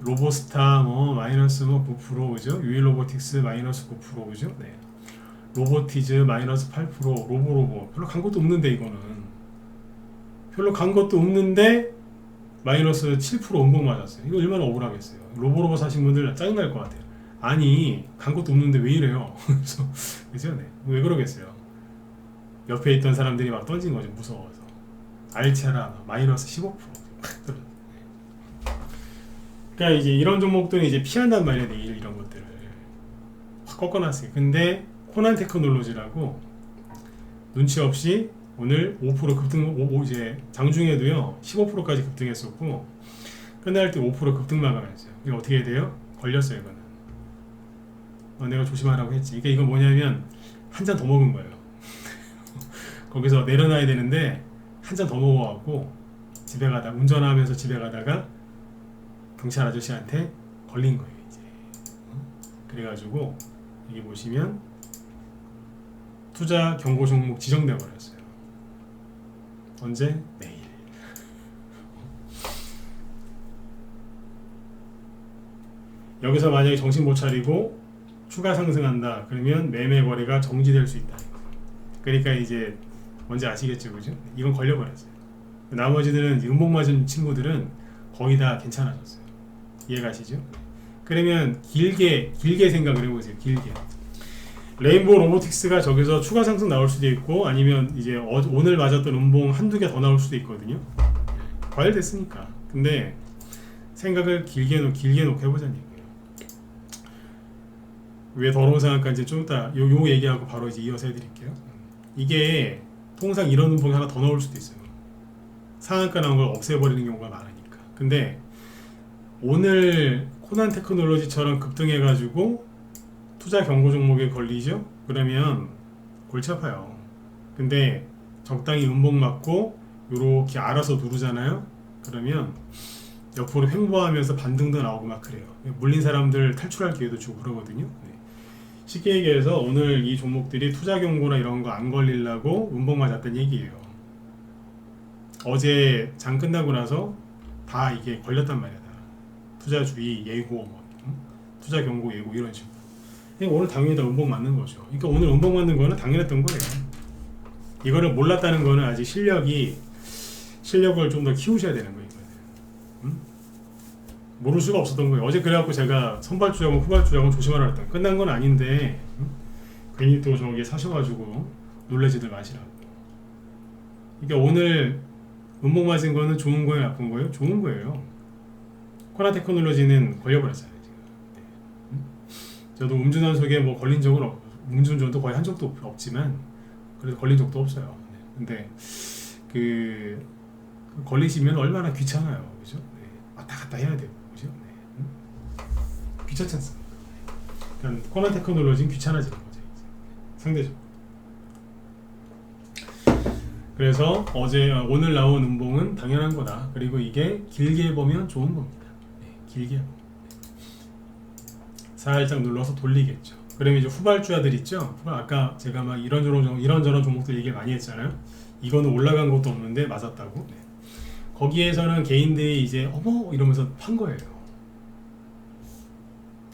로보스타 뭐 마이너스 뭐 9%, 그죠? 유일로보틱스 마이너스 9%, 그죠? 네. 로보티즈 마이너스 8%, 로보로보 별로 간 것도 없는데 이거는 별로 간 것도 없는데 마이너스 7% 음봉 맞았어요. 이거 얼마나 억울하겠어요. 로보로보 사신 분들 짜증날 것 같아요. 아니 간 것도 없는데 왜 이래요? 그래서 그죠? 네. 왜 그러겠어요? 옆에 있던 사람들이 막 던진 거죠. 무서워서. 알체라 마이너스 15% 팍 떨어져. 그러니까 이제 이런 종목들은 이제 피한단 말이야. 내일 이런 것들을 확 꺾어놨어요. 근데 코난 테크놀로지라고 눈치 없이 오늘 5% 급등, 이제 장중에도요 15%까지 급등했었고 끝날 때 5% 급등 마감했어요. 이게 어떻게 해야 돼요? 걸렸어요. 이거는 내가 조심하라고 했지. 이거 뭐냐면 한 잔 더 먹은 거예요. 거기서 내려놔야 되는데 한 잔 더 먹어갖고 집에 가다 운전하면서 집에 가다가 경찰 아저씨한테 걸린 거예요. 이제 그래가지고 여기 보시면 투자 경고 종목 지정돼 버렸어요. 언제? 내일. 여기서 만약에 정신 못 차리고 추가 상승한다 그러면 매매 거래가 정지될 수 있다. 그러니까 이제 뭔지 아시겠죠, 그죠? 이건 걸려버렸어요. 나머지들은 음봉 맞은 친구들은 거의 다 괜찮아졌어요. 이해가시죠? 그러면 길게 생각을 해보세요. 길게. 레인보우 로보틱스가 저기서 추가 상승 나올 수도 있고 아니면 이제 오늘 맞았던 음봉 한두 개 더 나올 수도 있거든요. 과열됐으니까. 근데 생각을 길게 놓고 해보자는 얘기예요. 왜 더러운 상한가인지 좀 이따 요 얘기하고 바로 이제 이어서 해드릴게요. 이게 통상 이런 음봉이 하나 더 나올 수도 있어요. 상한가 나온 걸 없애버리는 경우가 많으니까. 근데 오늘 코난 테크놀로지처럼 급등해가지고 투자 경고 종목에 걸리죠? 그러면 골치 아파요. 근데 적당히 음봉 맞고 요렇게 알아서 누르잖아요? 그러면 옆으로 횡보하면서 반등도 나오고 막 그래요. 물린 사람들 탈출할 기회도 주고 그러거든요. 네. 쉽게 얘기해서 오늘 이 종목들이 투자 경고나 이런 거 안 걸리려고 음봉 맞았다는 얘기예요. 어제 장 끝나고 나서 다 이게 걸렸단 말이야. 투자 주의 예고, 투자 경고 예고 이런 식으로. 그러니까 오늘 당연히 다 음봉 맞는 거죠. 그러니까 오늘 음봉 맞는 거는 당연했던 거예요. 이거를 몰랐다는 거는 아직 실력을 좀 더 키우셔야 되는 거예요. 모를 수가 없었던 거예요. 어제 그래갖고 제가 선발주자고 후발주자고 조심하라 했더니 끝난 건 아닌데 괜히 또 저기 사셔가지고 놀라지들 마시라고. 그러니까 오늘 음봉 맞은 거는 좋은 거예요, 나쁜 거예요? 좋은 거예요. 코난 테크놀로지는 걸려버렸잖아요. 지금. 네. 저도 음주단속에 뭐 걸린 적은 음주운전도 거의 한 적도 없지만 그래도 걸린 적도 없어요. 네. 근데 그 걸리시면 얼마나 귀찮아요, 그죠? 네. 왔다 갔다 해야 되고, 그죠? 네. 귀찮지 않습니까? 그러니까 코난 테크놀로지는 귀찮아지는 거죠, 이제. 상대적으로. 그래서 오늘 나온 음봉은 당연한 거다. 그리고 이게 길게 보면 좋은 겁니다. 네, 길게 보면. 살짝 눌러서 돌리겠죠. 그러면 이제 후발주자들 있죠. 아까 제가 막 이런저런 종목들 얘기 많이 했잖아요. 이거는 올라간 것도 없는데 맞았다고. 네. 거기에서는 개인들이 이제 어머 이러면서 판 거예요.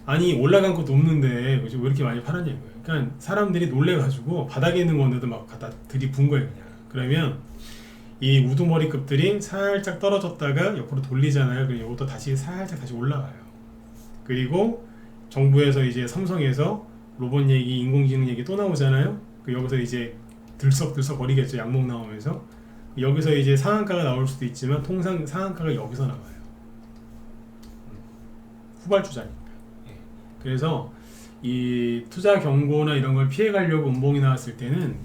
아니 올라간 것도 없는데 왜 이렇게 많이 팔았냐 이거예요. 그러니까 사람들이 놀래가지고 바닥에 있는 건데도 막 갖다 들이분 거예요. 그냥. 그러면 이 우두머리급들이 살짝 떨어졌다가 옆으로 돌리잖아요. 그럼 이것도 다시 살짝 다시 올라가요. 그리고 정부에서 이제 삼성에서 로봇 얘기, 인공지능 얘기 또 나오잖아요. 여기서 이제 들썩들썩 거리겠죠. 양목 나오면서 여기서 이제 상한가가 나올 수도 있지만 통상 상한가가 여기서 나와요. 후발주자니까. 그래서 이 투자 경고나 이런 걸 피해 가려고 음봉이 나왔을 때는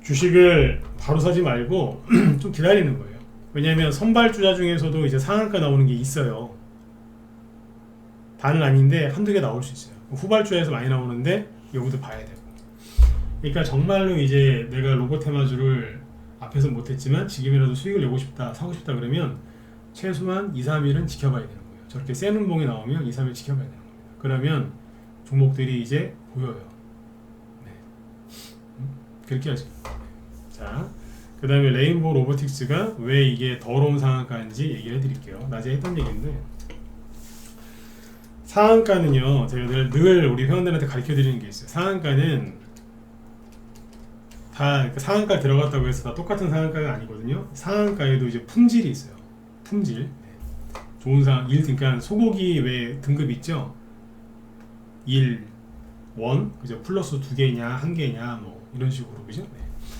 주식을 바로 사지 말고 좀 기다리는 거예요. 왜냐하면 선발주자 중에서도 이제 상한가 나오는 게 있어요. 다는 아닌데 한두 개 나올 수 있어요. 후발주에서 많이 나오는데 여기도 봐야 되고. 그러니까 정말로 이제 내가 로봇 테마주를 앞에서 못했지만 지금이라도 수익을 내고 싶다, 사고 싶다 그러면 최소한 2, 3일은 지켜봐야 되는 거예요. 저렇게 센 음봉이 나오면 2, 3일 지켜봐야 되는 겁니다. 그러면 종목들이 이제 보여요. 네. 그렇게 하죠. 자, 그 다음에 레인보우 로보틱스가 왜 이게 더러운 상한가인지 얘기를 해드릴게요. 낮에 했던 얘기인데 상한가는요, 제가 늘 우리 회원들한테 가르쳐 드리는 게 있어요. 상한가는 다 상한가 들어갔다고 해서 다 똑같은 상한가가 아니거든요. 상한가에도 이제 품질이 있어요. 품질. 좋은 그러니까 소고기 왜 등급 있죠? 1, 1, 그죠? 플러스 2개냐, 1개냐, 뭐 이런 식으로, 그죠? 네.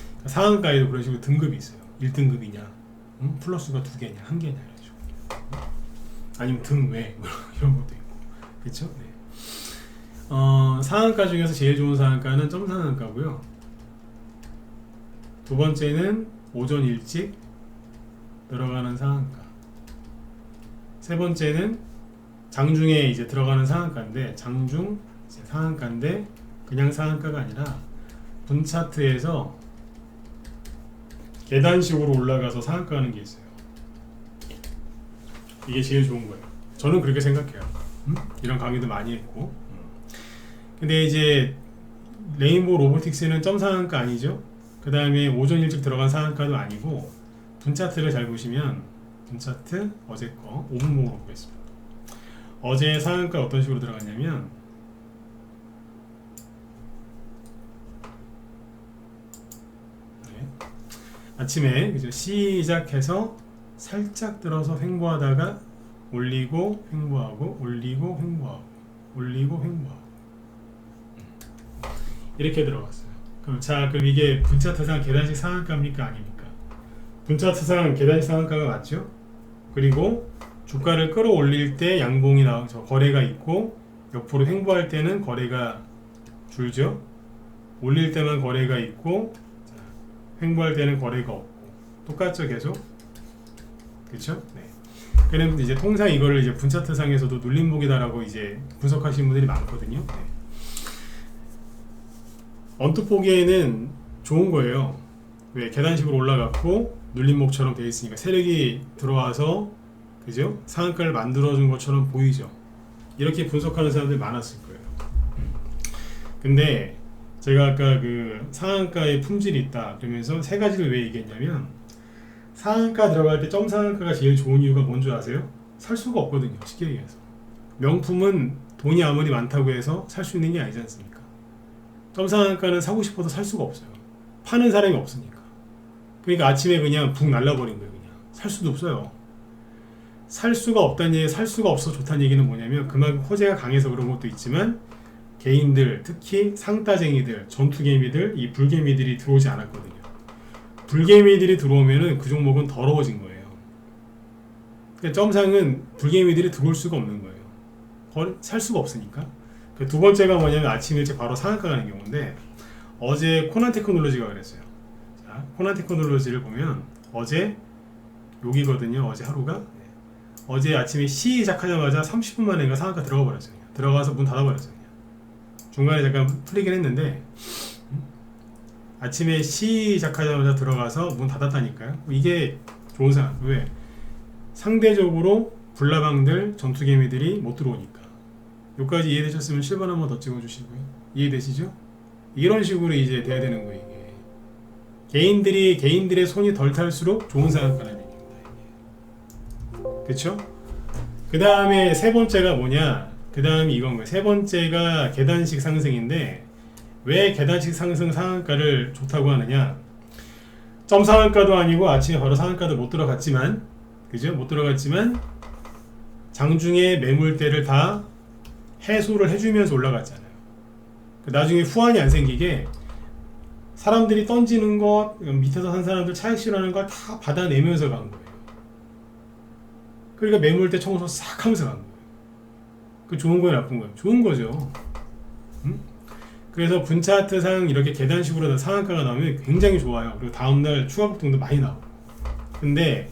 그러니까 상한가에도 그런 식으로 등급이 있어요. 1등급이냐, 플러스가 2개냐, 1개냐 이런 식으로. 아니면 등외 뭐 이런 것도 있고. 그렇죠? 네. 상한가 중에서 제일 좋은 상한가는 점 상한가고요. 두 번째는 오전 일찍 들어가는 상한가. 세 번째는 장중에 이제 들어가는 상한가인데 장중 이제 상한가인데 그냥 상한가가 아니라 분차트에서 계단식으로 올라가서 상한가 하는 게 있어요. 이게 제일 좋은 거예요. 저는 그렇게 생각해요. 이런 강의도 많이 했고. 근데 이제 레인보우 로보틱스는 점 상한가 아니죠? 그 다음에 오전 일찍 들어간 상한가도 아니고 분차트를 잘 보시면 분차트 어제 거 5분봉으로 보겠습니다. 어제 상한가 어떤 식으로 들어갔냐면 네. 아침에 그죠? 시작해서 살짝 들어서 횡보하다가 올리고 횡보하고 올리고 횡보하고 올리고 횡보하고 이렇게 들어갔어요. 그럼 이게 분차트상 계단식 상한가입니까? 아닙니까? 분차트상 계단식 상한가가 맞죠? 그리고 주가를 끌어올릴 때 양봉이 거래가 있고, 옆으로 횡보할 때는 거래가 줄죠. 올릴 때만 거래가 있고, 횡보할 때는 거래가 없고, 똑같죠, 계속. 그렇죠? 네. 그럼 이제 통상 이거를 이제 분차트상에서도 눌림목이다라고 이제 분석하시는 분들이 많거든요. 네. 언뜻 보기에는 좋은 거예요. 왜? 계단식으로 올라갔고 눌림목처럼 되어 있으니까 세력이 들어와서, 그죠? 상한가를 만들어준 것처럼 보이죠. 이렇게 분석하는 사람들이 많았을 거예요. 근데 제가 아까 그 상한가의 품질이 있다 그러면서 세 가지를 왜 얘기했냐면, 상한가 들어갈 때 점 상한가가 제일 좋은 이유가 뭔지 아세요? 살 수가 없거든요. 쉽게 얘기해서. 명품은 돈이 아무리 많다고 해서 살 수 있는 게 아니지 않습니까? 점 상한가는 사고 싶어도 살 수가 없어요. 파는 사람이 없으니까. 그러니까 아침에 그냥 붕 날라버린 거예요. 그냥 살 수도 없어요. 살 수가 없다는 얘기, 살 수가 없어 좋다는 얘기는 뭐냐면, 그만큼 호재가 강해서 그런 것도 있지만, 개인들, 특히 상따쟁이들, 전투개미들, 이 불개미들이 들어오지 않았거든요. 불개미들이 들어오면은 그 종목은 더러워진 거예요. 그러니까 점상은 불개미들이 들어올 수가 없는 거예요. 살 수가 없으니까. 그 두 번째가 뭐냐면, 아침 일찍 바로 상한가 가는 경우인데, 어제 코난테크놀로지가 그랬어요. 자, 코난테크놀로지를 보면 어제 여기거든요. 어제 하루가. 어제 아침에 시작하자마자 30분 만에 상한가 들어가 버렸어요. 들어가서 문 닫아 버렸어요. 중간에 잠깐 풀리긴 했는데, 아침에 시작하자마자 들어가서 문 닫았다니까요. 이게 좋은 상황. 왜? 상대적으로 불나방들, 전투개미들이 못 들어오니까. 여기까지 이해되셨으면 7번 한번 더 찍어주시고요. 이해되시죠? 이런 식으로 이제 돼야 되는 거예요. 이게 개인들의 손이 덜 탈수록 좋은 상한가라는 얘기입니다. 그쵸? 그 다음에 세 번째가 뭐냐? 그 다음이 이건 거예요. 세 번째가 계단식 상승인데, 왜 계단식 상승 상한가를 좋다고 하느냐? 점 상한가도 아니고 아침에 바로 상한가도 못 들어갔지만, 그죠? 못 들어갔지만 장중에 매물대를 다 해소를 해주면서 올라갔잖아요. 나중에 후환이 안 생기게 사람들이 던지는 것, 밑에서 산 사람들 차익 실현하는 걸 다 받아내면서 간 거예요. 그러니까 매물대 청소 싹 하면서 간 거예요. 그 좋은 거예요, 나쁜 거예요? 좋은 거죠. 응? 그래서 분차트상 이렇게 계단식으로 상한가가 나오면 굉장히 좋아요. 그리고 다음날 추가 폭등도 많이 나오고. 근데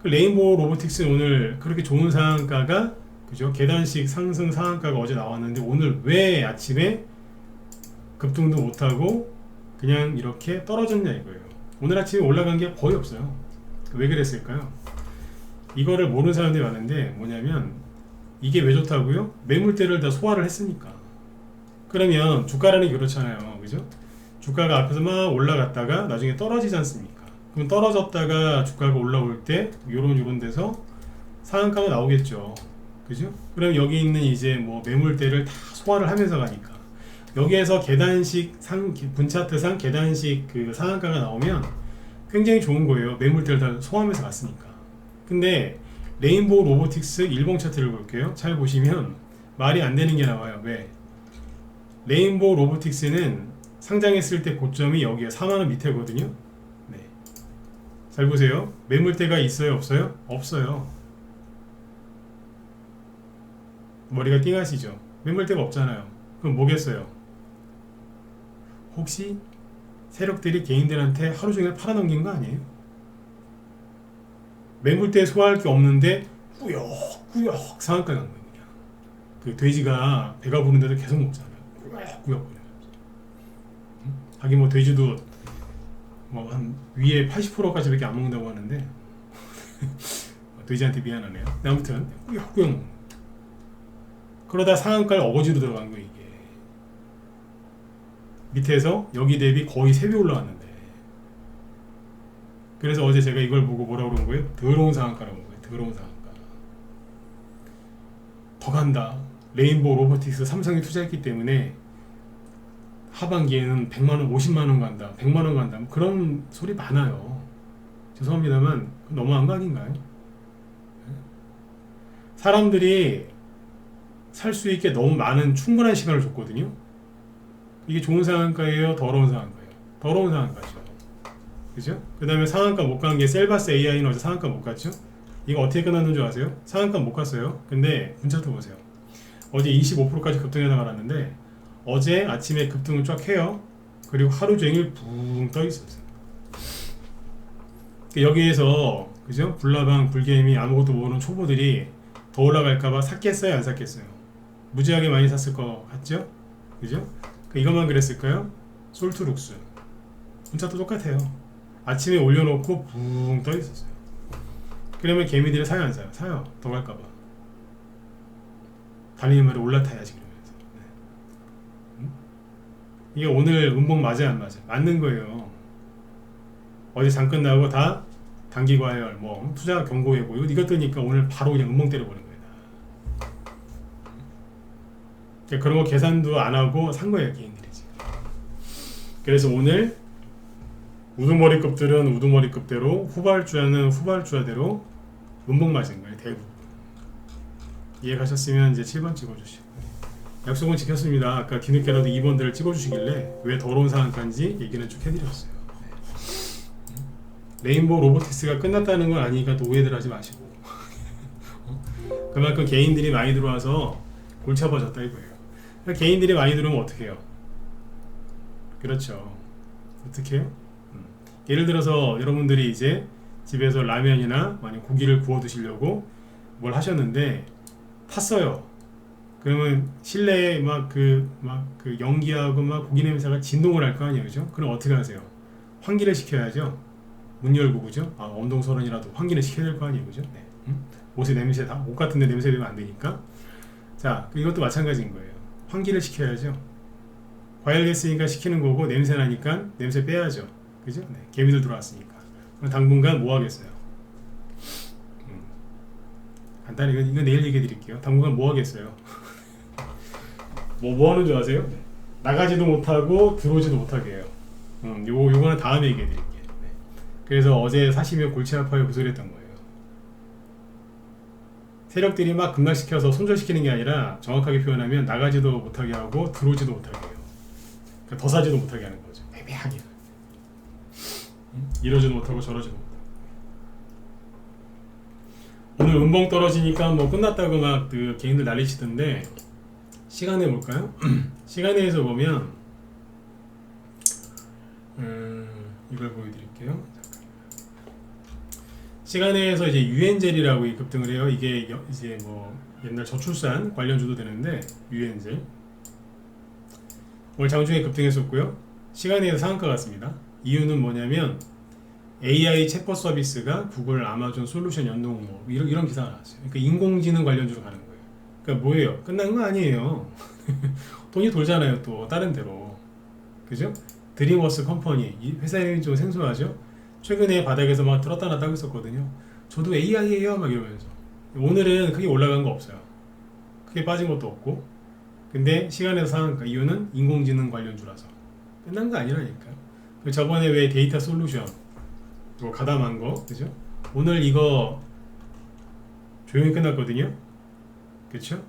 그 레인보우 로보틱스 오늘 그렇게 좋은 상한가가, 그죠? 계단식 상승 상한가가 어제 나왔는데, 오늘 왜 아침에 급등도 못하고 그냥 이렇게 떨어졌냐 이거예요. 오늘 아침에 올라간 게 거의 없어요. 왜 그랬을까요? 이거를 모르는 사람들이 많은데, 뭐냐면 이게 왜 좋다고요? 매물대를 다 소화를 했으니까. 그러면 주가라는 게 그렇잖아요. 그죠? 주가가 앞에서 막 올라갔다가 나중에 떨어지지 않습니까? 그럼 떨어졌다가 주가가 올라올 때 요런 데서 상한가가 나오겠죠. 그죠? 그럼 여기 있는 이제 뭐 매물대를 다 소화를 하면서 가니까, 여기에서 계단식 분차트상 계단식 그 상한가가 나오면 굉장히 좋은 거예요. 매물대를 다 소화하면서 갔으니까. 근데 레인보우 로보틱스 일봉 차트를 볼게요. 잘 보시면 말이 안 되는 게 나와요. 왜? 레인보우 로보틱스는 상장했을 때 고점이 여기에 4만원 밑에거든요. 네. 잘 보세요. 매물대가 있어요, 없어요? 없어요. 머리가 띵하시죠? 매물대가 없잖아요. 그럼 뭐겠어요? 혹시 세력들이 개인들한테 하루 종일 팔아넘긴 거 아니에요? 매물대 소화할 게 없는데 꾸역꾸역 상한가 간 거예요. 그냥. 그 돼지가 배가 부른데도 계속 먹잖아요. 꾸역꾸역. 하긴 뭐 돼지도 뭐 한 위에 80%까지밖에 안 먹는다고 하는데 돼지한테 미안하네요. 아무튼 꾸역꾸역 먹는. 그러다 상한가를 어거지로 들어간 거예요. 이게 밑에서 여기 대비 거의 3배 올라왔는데, 그래서 어제 제가 이걸 보고 뭐라고 그런 거예요? 더러운 상한가라고 한 거예요. 더러운 상한가. 더 간다. 레인보우 로보틱스 삼성이 투자했기 때문에 하반기에는 100만원, 50만원 간다, 100만원 간다, 뭐 그런 소리 많아요. 죄송합니다만 너무한 거 아닌가요? 사람들이 살 수 있게 너무 많은 충분한 시간을 줬거든요. 이게 좋은 상한가예요? 더러운 상한가예요? 더러운 상한가죠. 그죠? 그 다음에 상한가 못 간 게 셀바스 AI는 어제 상한가 못 갔죠? 이거 어떻게 끝났는 줄 아세요? 상한가 못 갔어요. 근데 문자도 보세요. 어제 25%까지 급등해서 말았는데 어제 아침에 급등을 쫙 해요. 그리고 하루 종일 붕 떠 있었어요. 여기에서 그죠? 불나방 불개미 아무것도 모르는 초보들이 더 올라갈까봐 샀겠어요? 안 샀겠어요? 무지하게 많이 샀을 것 같죠? 그죠? 이것만 그랬을까요? 솔트룩스 문자도 똑같아요. 아침에 올려놓고 붕 떠 있었어요. 그러면 개미들이 사요 안 사요? 사요. 더 갈까봐. 달리는 말에 올라타야지 그러면서. 네. 이게 오늘 음봉 맞아요 안 맞아요? 맞는 거예요. 어제 장 끝나고 다 단기 과열, 뭐 투자 경고 예고 이거 뜨니까 오늘 바로 그냥 음봉 때려버린 거예요. 그런 거 계산도 안 하고 산 거예요 개인들이 지금. 그래서 오늘 우두머리급들은 우두머리급대로 후발주자는 후발주자대로 음봉 맞은 거예요 대부분. 이해 가셨으면 이제 7번 찍어주시고 약속은 지켰습니다. 아까 뒤늦게라도 2번들을 찍어주시길래 왜 더러운 상한가인지 얘기는 쭉 해드렸어요. 레인보우 로보틱스가 끝났다는 건 아니니까 또 오해들 하지 마시고 그만큼 개인들이 많이 들어와서 골치 아파졌다 이거예요. 그러니까 개인들이 많이 들어오면 어떻게 해요? 그렇죠. 어떻게 해요? 예를 들어서 여러분들이 이제 집에서 라면이나 만약 고기를 구워 드시려고 뭘 하셨는데 탔어요. 그러면 실내에 막 그 연기하고 막 고기 냄새가 진동을 할 거 아니에요, 그죠? 그럼 어떻게 하세요? 환기를 시켜야죠. 문 열고 그죠? 엄동설원이라도 환기를 시켜야 될 거 아니에요, 그죠? 네. 옷에 냄새 다 옷 같은데 냄새 되면 안 되니까. 자, 이것도 마찬가지인 거예요. 환기를 시켜야죠. 과일 됐으니까 시키는 거고 냄새 나니까 냄새 빼야죠, 그죠? 네. 개미들 들어왔으니까. 당분간 뭐 하겠어요? 간단히 이거 내일 얘기해 드릴게요. 당분간 뭐 하겠어요? 뭐 하는 줄 아세요? 나가지도 못하고 들어오지도 못하게 해요. 요거는 다음에 얘기해 드릴게요. 네. 그래서 어제 사시면 골치 아파요 그 소리 했던 거예요. 세력들이 막 급락시켜서 손절시키는 게 아니라 정확하게 표현하면 나가지도 못하게 하고 들어오지도 못하게 해요. 그러니까 더 사지도 못하게 하는 거죠. 애매하게. 이러지도 못하고 저러지도 못하고. 오늘 음봉 떨어지니까 뭐 끝났다고 막 그 개인들 난리치던데 시간에 볼까요? 시간에서 보면 이걸 보여드릴게요. 시간에서 이제 유엔젤이라고 급등을 해요. 이게 이제 뭐 옛날 저출산 관련주도 되는데 유엔젤 오늘 장중에 급등했었고요. 시간에서 상한가 같습니다. 이유는 뭐냐면 AI 챗봇 서비스가 구글, 아마존, 솔루션 연동 뭐 이런 기사가 나왔어요. 그러니까 인공지능 관련주로 가는 거예요. 그러니까 뭐예요? 끝난 거 아니에요. 돈이 돌잖아요. 또 다른 데로. 그죠? 드림워스 컴퍼니 이 회사 이름이 좀 생소하죠? 최근에 바닥에서 막 들었다 놨다 하고 있었거든요. 저도 AI예요 막 이러면서. 오늘은 크게 올라간 거 없어요. 크게 빠진 것도 없고. 근데 시간에서 상한가 이유는 인공지능 관련주라서. 끝난 거 아니라니까요. 저번에 왜 데이터 솔루션 또 가담한 거, 그죠? 오늘 이거 조용히 끝났거든요. 그쵸?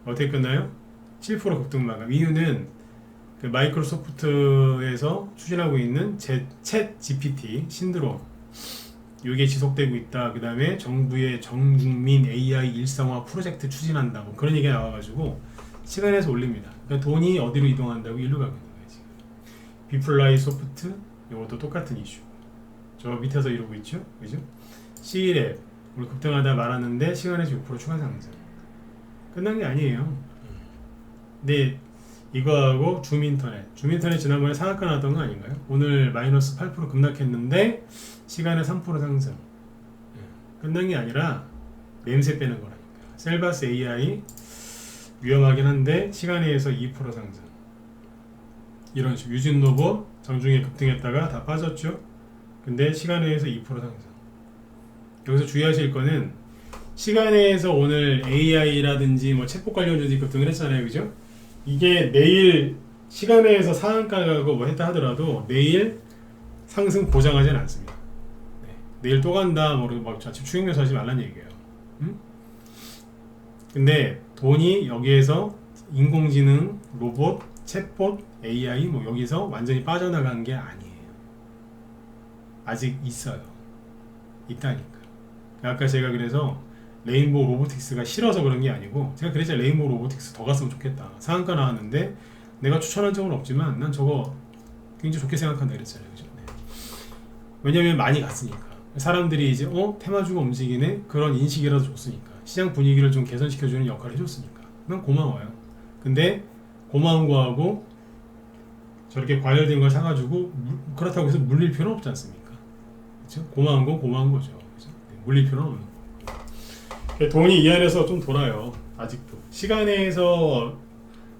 어떻게 끝나요? 7% 급등 마감. 이유는 그 마이크로소프트에서 추진하고 있는 챗 GPT 신드롬 이게 지속되고 있다. 그 다음에 정부의 전국민 AI 일상화 프로젝트 추진한다. 뭐 그런 얘기가 나와가지고 시간에서 올립니다. 그러니까 돈이 어디로 이동한다고 일로 가고 있는 거예요. 지금 비플라이 소프트 이것도 똑같은 이슈. 저 밑에서 이러고 있죠, 그죠? C랩 오늘 급등하다 말았는데 시간에서 6% 추가 상승. 끝난 게 아니에요. 근데 이거하고 줌인터넷 지난번에 상한가 나왔던 거 아닌가요? 오늘 마이너스 8% 급락했는데 시간에 3% 상승. 끝난 게 아니라 냄새 빼는 거라니까. 셀바스 AI 위험하긴 한데 시간에서 2% 상승. 이런 식으로 유진 로봇 장중에 급등했다가 다 빠졌죠. 근데 시간에서 2% 상승. 여기서 주의하실 거는 시간에서 오늘 AI라든지 뭐 챗봇 관련주들이 급등을 했잖아요, 그죠? 이게 내일 시간에서 상한가 가고 뭐 했다 하더라도 내일 상승 보장하지는 않습니다. 네. 내일 또 간다, 모르고 막 추격해서 하지 말란 얘기예요. 근데 돈이 여기에서 인공지능, 로봇, 챗봇, AI 뭐 여기서 완전히 빠져나간 게 아니에요. 아직 있어요. 있다니까. 아까 제가 그래서 레인보우 로보틱스가 싫어서 그런 게 아니고, 제가 그랬죠. 레인보우 로보틱스 더 갔으면 좋겠다. 상한가 나왔는데 내가 추천한 적은 없지만 난 저거 굉장히 좋게 생각한다 그랬잖아요. 그죠? 네. 왜냐면 많이 갔으니까. 사람들이 이제 테마주가 움직이네? 그런 인식이라도 줬으니까. 시장 분위기를 좀 개선시켜주는 역할을 해줬으니까. 난 고마워요. 근데 고마운 거하고 저렇게 과열된 걸 사가지고 그렇다고 해서 물릴 필요는 없지 않습니까? 그렇죠? 고마운 건 고마운 거죠. 그렇죠? 네, 물릴 필요는 없는 거고. 돈이 이 안에서 좀 돌아요. 아직도. 시간에서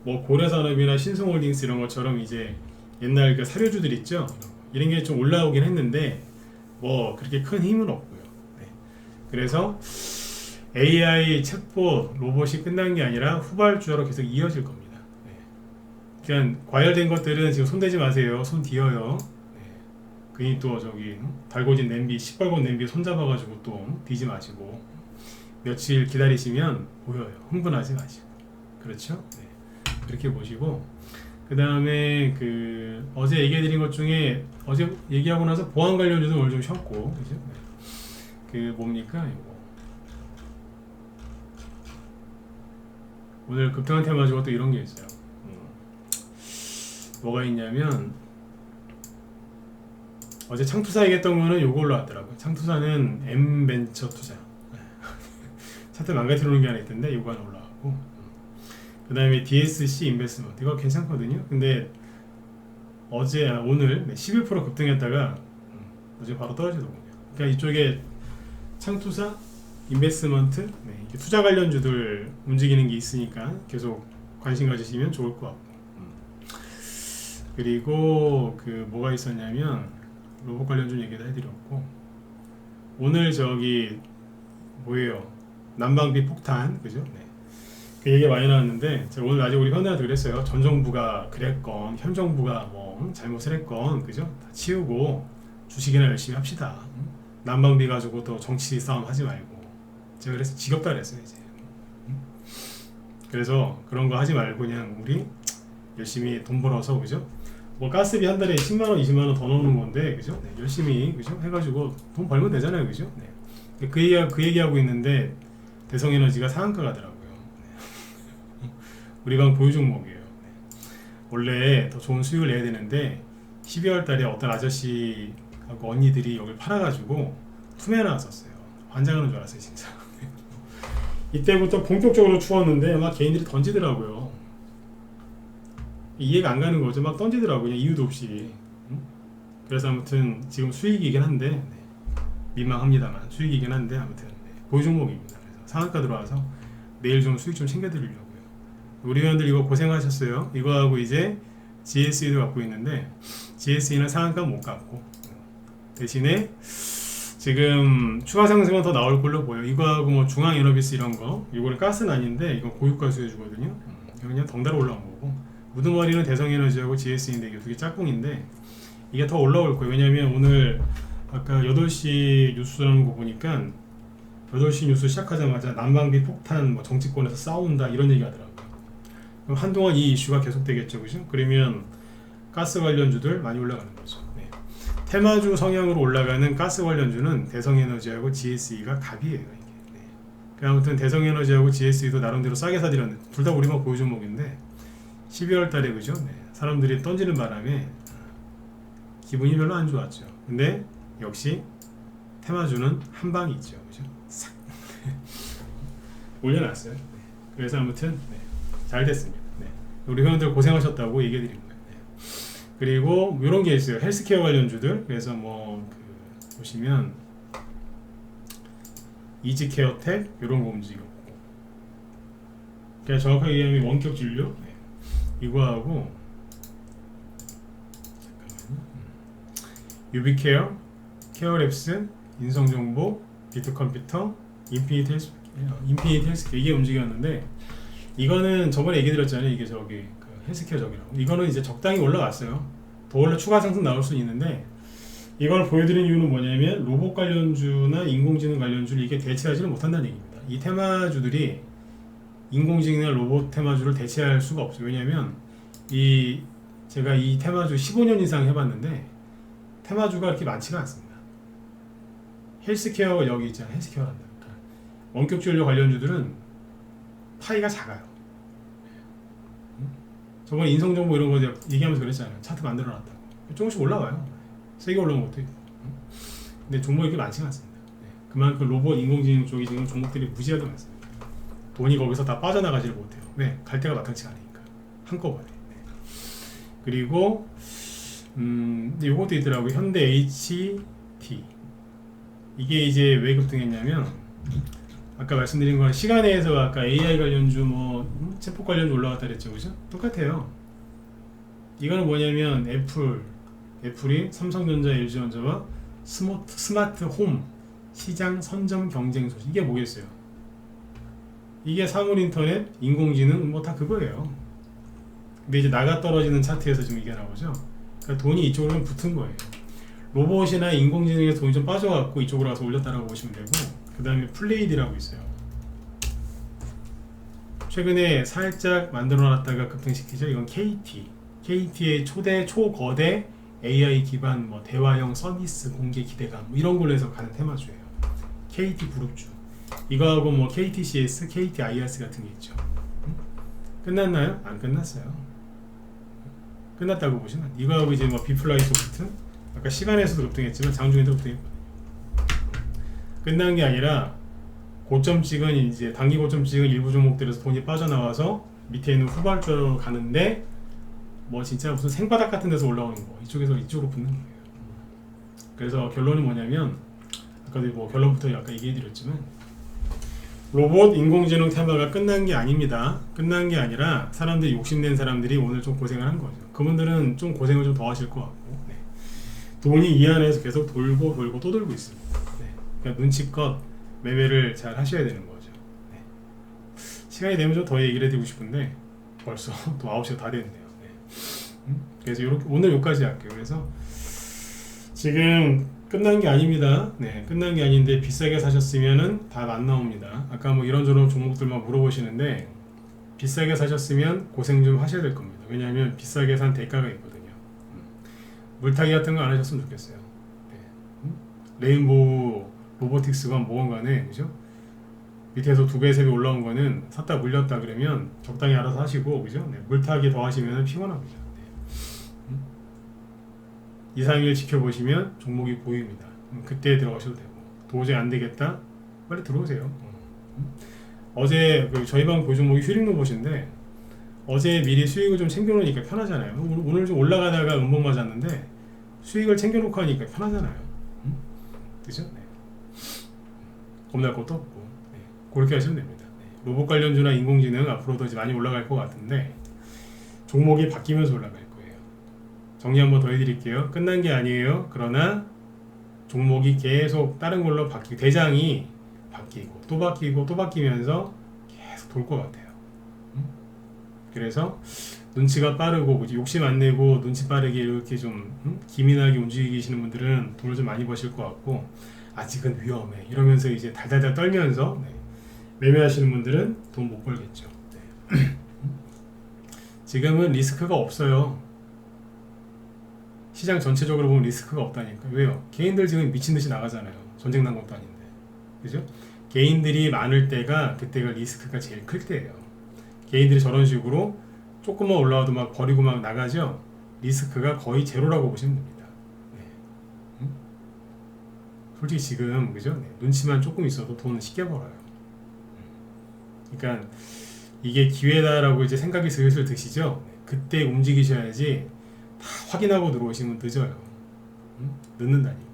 뭐 고려산업이나 신성홀딩스 이런 것처럼 이제 옛날 그 사료주들 있죠? 이런 게 좀 올라오긴 했는데 뭐 그렇게 큰 힘은 없고요. 네. 그래서 AI 챗봇 로봇이 끝난 게 아니라 후발주자로 계속 이어질 겁니다. 네. 그냥 과열된 것들은 지금 손대지 마세요. 손 뒤어요. 네. 괜히 또 저기 달궈진 냄비, 시뻘건 냄비에 손잡아가지고 또 뒤지 마시고 며칠 기다리시면 보여요. 흥분하지 마시고. 그렇죠? 네. 그렇게 보시고, 그 다음에 그 어제 얘기해드린 것 중에 어제 얘기하고 나서 보안 관련주도 오늘 좀 쉬었고, 그죠? 네. 그 뭡니까 이거 오늘 급등한 테마주가 또 이런 게 있어요. 뭐가 있냐면 어제 창투사 얘기했던 거는 요걸로 왔더라고요. 창투사는 M벤처 투자. 차트 망가뜨려 놓은 게 하나 있던데 요거 하나 올라가고, 그 다음에 DSC 인베스트먼트 이거 괜찮거든요. 근데 어제 오늘 11% 급등했다가 어제 바로 떨어지더군요. 그러니까 이쪽에 창투사, 인베스트먼트, 투자 관련주들 움직이는 게 있으니까 계속 관심 가지시면 좋을 것 같고, 그리고 그 뭐가 있었냐면 로봇 관련주 얘기도 해드렸고, 오늘 저기 뭐예요? 난방비 폭탄, 그죠? 네. 그 얘기가 많이 나왔는데, 제가 오늘 아직 우리 현대한테 그랬어요. 전 정부가 그랬건 현 정부가 뭐 잘못을 했건, 그죠? 다 치우고 주식이나 열심히 합시다. 난방비 가지고 또 정치 싸움 하지 말고. 제가 그래서 지겹다 그랬어요 이제. 그래서 그런 거 하지 말고 그냥 우리 열심히 돈 벌어서, 그죠? 뭐 가스비 한 달에 10만원, 20만원 더 넣는 건데, 그죠? 네, 열심히, 그죠? 해가지고 돈 벌면 되잖아요, 그죠? 네. 그 얘기하고 있는데 대성에너지가 상한가 가더라고요. 네. 우리 방 보유 종목이에요. 네. 원래 더 좋은 수익을 내야 되는데 12월 달에 어떤 아저씨하고 언니들이 여기를 팔아가지고 투매 나왔었어요. 환장하는 줄 알았어요, 진짜. 이때부터 본격적으로 추웠는데 막 개인들이 던지더라고요. 이해가 안 가는 거죠. 막 던지더라고요. 그냥 이유도 없이. 그래서 아무튼 지금 수익이긴 한데, 네. 민망합니다만 수익이긴 한데 아무튼 보유 종목입니다. 그래서 상한가 들어와서 내일 좀 수익 좀 챙겨드리려고요. 우리 회원들 이거 고생하셨어요. 이거하고 이제 GSE도 갖고 있는데 GSE는 상한가 못 갖고, 대신에 지금 추가 상승은 더 나올 걸로 보여. 이거하고 뭐 중앙에너비스 이런 거, 이거는 가스는 아닌데 이건 고유가 수혜주거든요. 이거 그냥 덩달아 올라온 거고, 우두머리는 대성에너지하고 GSE인데 이게 두 개 짝꿍인데 이게 더 올라올 거예요. 왜냐면 오늘 아까 8시 뉴스 나오는 거 보니까 8시 뉴스 시작하자마자 난방비 폭탄, 뭐 정치권에서 싸운다 이런 얘기 하더라고요. 그럼 한동안 이 이슈가 계속되겠죠, 그죠? 그러면 가스 관련주들 많이 올라가는 거죠. 네. 테마주 성향으로 올라가는 가스 관련주는 대성에너지하고 GSE가 갑이에요, 이게. 네. 아무튼 대성에너지하고 GSE도 나름대로 싸게 사들였는데 둘 다 우리만 보유 종목인데 12월 달에, 그죠? 네. 사람들이 던지는 바람에 기분이 별로 안 좋았죠. 근데 역시 테마주는 한 방이 있죠, 그죠? 싹 올려놨어요. 네. 그래서 아무튼 네. 잘 됐습니다. 네. 우리 회원들 고생하셨다고 얘기해드린 거예요. 네. 그리고 이런 게 있어요. 헬스케어 관련주들. 그래서 뭐 보시면 이지케어텍 이런 거 움직였고, 그냥 정확하게 얘기하면 원격 진료, 네. 이거하고 유비케어, 케어랩스, 인성정보, 비트컴퓨터, 인피니트 헬스케어 이게 움직였는데, 이거는 저번에 얘기 드렸잖아요. 이게 저기 그 헬스케어 저기라고. 이거는 이제 적당히 올라갔어요. 더 원래 추가 상승 나올 수는 있는데, 이걸 보여드린 이유는 뭐냐면 로봇 관련주나 인공지능 관련주를 이게 대체하지는 못한다는 얘기입니다. 이 테마주들이 인공지능이나 로봇 테마주를 대체할 수가 없어요. 왜냐하면 제가 이 테마주 15년 이상 해봤는데 테마주가 그렇게 많지가 않습니다. 헬스케어 여기 있잖아요. 헬스케어 한다. 원격 진료 관련주들은 파이가 작아요. 저번에 인성정보 이런 거 얘기하면서 그랬잖아요. 차트 만들어놨다고. 조금씩 올라와요. 세게 올라온 것도 있고. 근데 종목이 그렇게 많지가 않습니다. 그만큼 로봇 인공지능 쪽이 지금 종목들이 무지하게 많습니다. 돈이 거기서 다 빠져나가지를 못해요. 네, 갈 데가 마땅치 않으니까 한꺼번에. 네. 그리고 요것도 있더라고요. 현대 HT. 이게 이제 왜 급등했냐면 아까 말씀드린 건 시간에서 아까 AI 관련주 챗봇 관련주 올라갔다 그랬죠, 그죠? 똑같아요. 이거는 뭐냐면 애플이 삼성전자, LG전자와 스마트 홈 시장 선점 경쟁 소식. 이게 뭐겠어요? 이게 사물인터넷, 인공지능 다 그거예요. 근데 이제 나가 떨어지는 차트에서 지금 이게 나오죠. 그러니까 돈이 이쪽으로 붙은 거예요. 로봇이나 인공지능에서 돈이 좀 빠져갖고 이쪽으로 가서 올렸다라고 보시면 되고, 그 다음에 플레이드라고 있어요. 최근에 살짝 만들어놨다가 급등시키죠. 이건 KT의 초거대 AI 기반 대화형 서비스 공개 기대감 이런 걸로 해서 가는 테마주예요. KT 그룹주. 이거하고 KTCS, KTIS 같은 게 있죠. 끝났나요? 안 끝났어요. 끝났다고 보시면 이거하고 이제 비플라이 소프트 아까 시간에서도 급등했지만 장중에도 급등했거든요. 끝난 게 아니라 고점 찍은 이제 단기 고점 찍은 일부 종목들에서 돈이 빠져나와서 밑에 있는 후발주로 가는데 진짜 무슨 생바닥 같은 데서 올라오는 거 이쪽에서 이쪽으로 붙는 거예요. 그래서 결론이 뭐냐면 아까도 결론부터 아까 얘기해드렸지만 로봇 인공지능 테마가 끝난 게 아닙니다. 끝난 게 아니라 사람들이 욕심낸 사람들이 오늘 좀 고생을 한 거죠. 그분들은 좀 고생을 좀 더 하실 것 같고 돈이 이 안에서 계속 돌고 또 돌고 있습니다. 그러니까 눈치껏 매매를 잘 하셔야 되는 거죠. 시간이 되면 좀 더 얘기를 해드리고 싶은데 벌써 또 9시가 다 됐네요. 그래서 오늘 여기까지 할게요. 그래서 지금 끝난 게 아닙니다. 끝난 게 아닌데 비싸게 사셨으면은 답 안 나옵니다. 아까 이런저런 종목들만 물어보시는데 비싸게 사셨으면 고생 좀 하셔야 될 겁니다. 왜냐하면 비싸게 산 대가가 있거든요. 물타기 같은 거 안 하셨으면 좋겠어요. 레인보우 로보틱스건 뭐건 간에 그죠? 밑에서 2배, 3배 올라온 거는 샀다 물렸다 그러면 적당히 알아서 하시고 그죠? 물타기 더 하시면 피곤합니다. 2, 3일 지켜보시면 종목이 보입니다. 그때 들어가셔도 되고 도저히 안 되겠다? 빨리 들어오세요. 어제 저희 방 보종목이 휴림 로봇인데 어제 미리 수익을 좀 챙겨놓으니까 편하잖아요. 오늘 좀 올라가다가 음봉 맞았는데 수익을 챙겨놓고 하니까 편하잖아요. 그죠? 겁날 것도 없고 그렇게 하시면 됩니다. 로봇 관련주나 인공지능 앞으로도 이제 많이 올라갈 것 같은데 종목이 바뀌면서 올라갈 거예요. 정리 한번 더 해드릴게요. 끝난 게 아니에요. 그러나 종목이 계속 다른 걸로 대장이 바뀌고 또 바뀌고 또 바뀌면서 계속 돌 것 같아요. 그래서 눈치가 빠르고 욕심 안 내고 눈치 빠르게 이렇게 좀 기민하게 움직이시는 분들은 돈을 좀 많이 버실 것 같고 아직은 위험해 이러면서 이제 달달달 떨면서 매매하시는 분들은 돈 못 벌겠죠. 지금은 리스크가 없어요. 시장 전체적으로 보면 리스크가 없다니까. 왜요? 개인들 지금 미친듯이 나가잖아요. 전쟁 난 것도 아닌데. 그죠? 개인들이 많을 때가 그때가 리스크가 제일 클 때예요. 개인들이 저런 식으로 조금만 올라와도 막 버리고 막 나가죠. 리스크가 거의 제로라고 보시면 됩니다. 솔직히 지금 그죠? 눈치만 조금 있어도 돈은 쉽게 벌어요. 그러니까 이게 기회다라고 이제 생각이 슬슬 드시죠? 그때 움직이셔야지 다 확인하고 들어오시면 늦어요. 늦는다니까.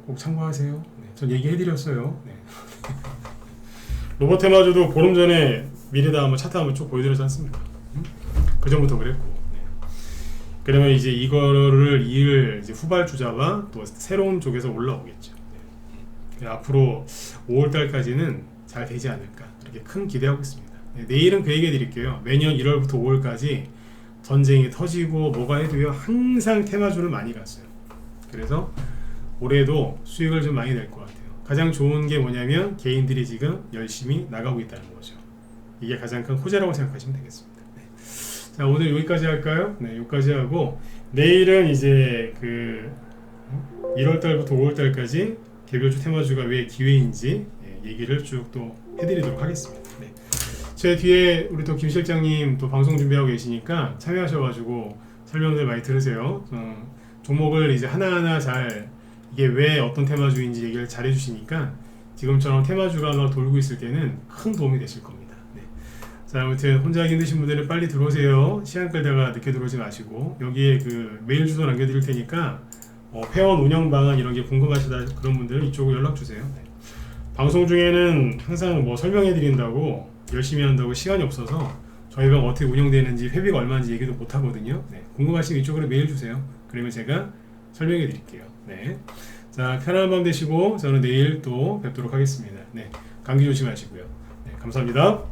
꼭 참고하세요. 전 얘기해드렸어요. 로봇 테마주도 보름 전에 미래다 한번 차트 한번 쭉 보여드렸지 않습니까? 그 전부터 그랬고. 그러면 이제 이거를 이제 후발주자와 또 새로운 쪽에서 올라오겠죠. 앞으로 5월달까지는 잘 되지 않을까 이렇게 큰 기대하고 있습니다. 내일은 그 얘기 해드릴게요. 매년 1월부터 5월까지 전쟁이 터지고 뭐가 해도요 항상 테마주를 많이 갔어요. 그래서 올해도 수익을 좀 많이 낼 것 같아요. 가장 좋은 게 뭐냐면 개인들이 지금 열심히 나가고 있다는 거죠. 이게 가장 큰 호재라고 생각하시면 되겠습니다. 네. 자, 오늘 여기까지 할까요? 네, 여기까지 하고 내일은 이제 그 1월달부터 5월달까지 개별주 테마주가 왜 기회인지 얘기를 쭉 또 해드리도록 하겠습니다. 네. 제 뒤에 우리 또 김 실장님 또 방송 준비하고 계시니까 참여하셔가지고 설명들 많이 들으세요. 종목을 이제 하나하나 잘 이게 왜 어떤 테마주인지 얘기를 잘 해주시니까 지금처럼 테마주가 막 돌고 있을 때는 큰 도움이 되실 겁니다. 네. 자, 아무튼 혼자 하기 힘드신 분들은 빨리 들어오세요. 시간 끌다가 늦게 들어오지 마시고 여기에 그 메일 주소 남겨드릴 테니까 회원 운영 방안 이런 게 궁금하시다 그런 분들은 이쪽으로 연락 주세요. 네. 방송 중에는 항상 뭐 설명해 드린다고 열심히 한다고 시간이 없어서 저희가 어떻게 운영되는지 회비가 얼마인지 얘기도 못 하거든요. 네. 궁금하시면 이쪽으로 메일 주세요. 그러면 제가 설명해 드릴게요. 네. 자, 편안한 밤 되시고 저는 내일 또 뵙도록 하겠습니다. 네. 감기 조심하시고요. 네, 감사합니다.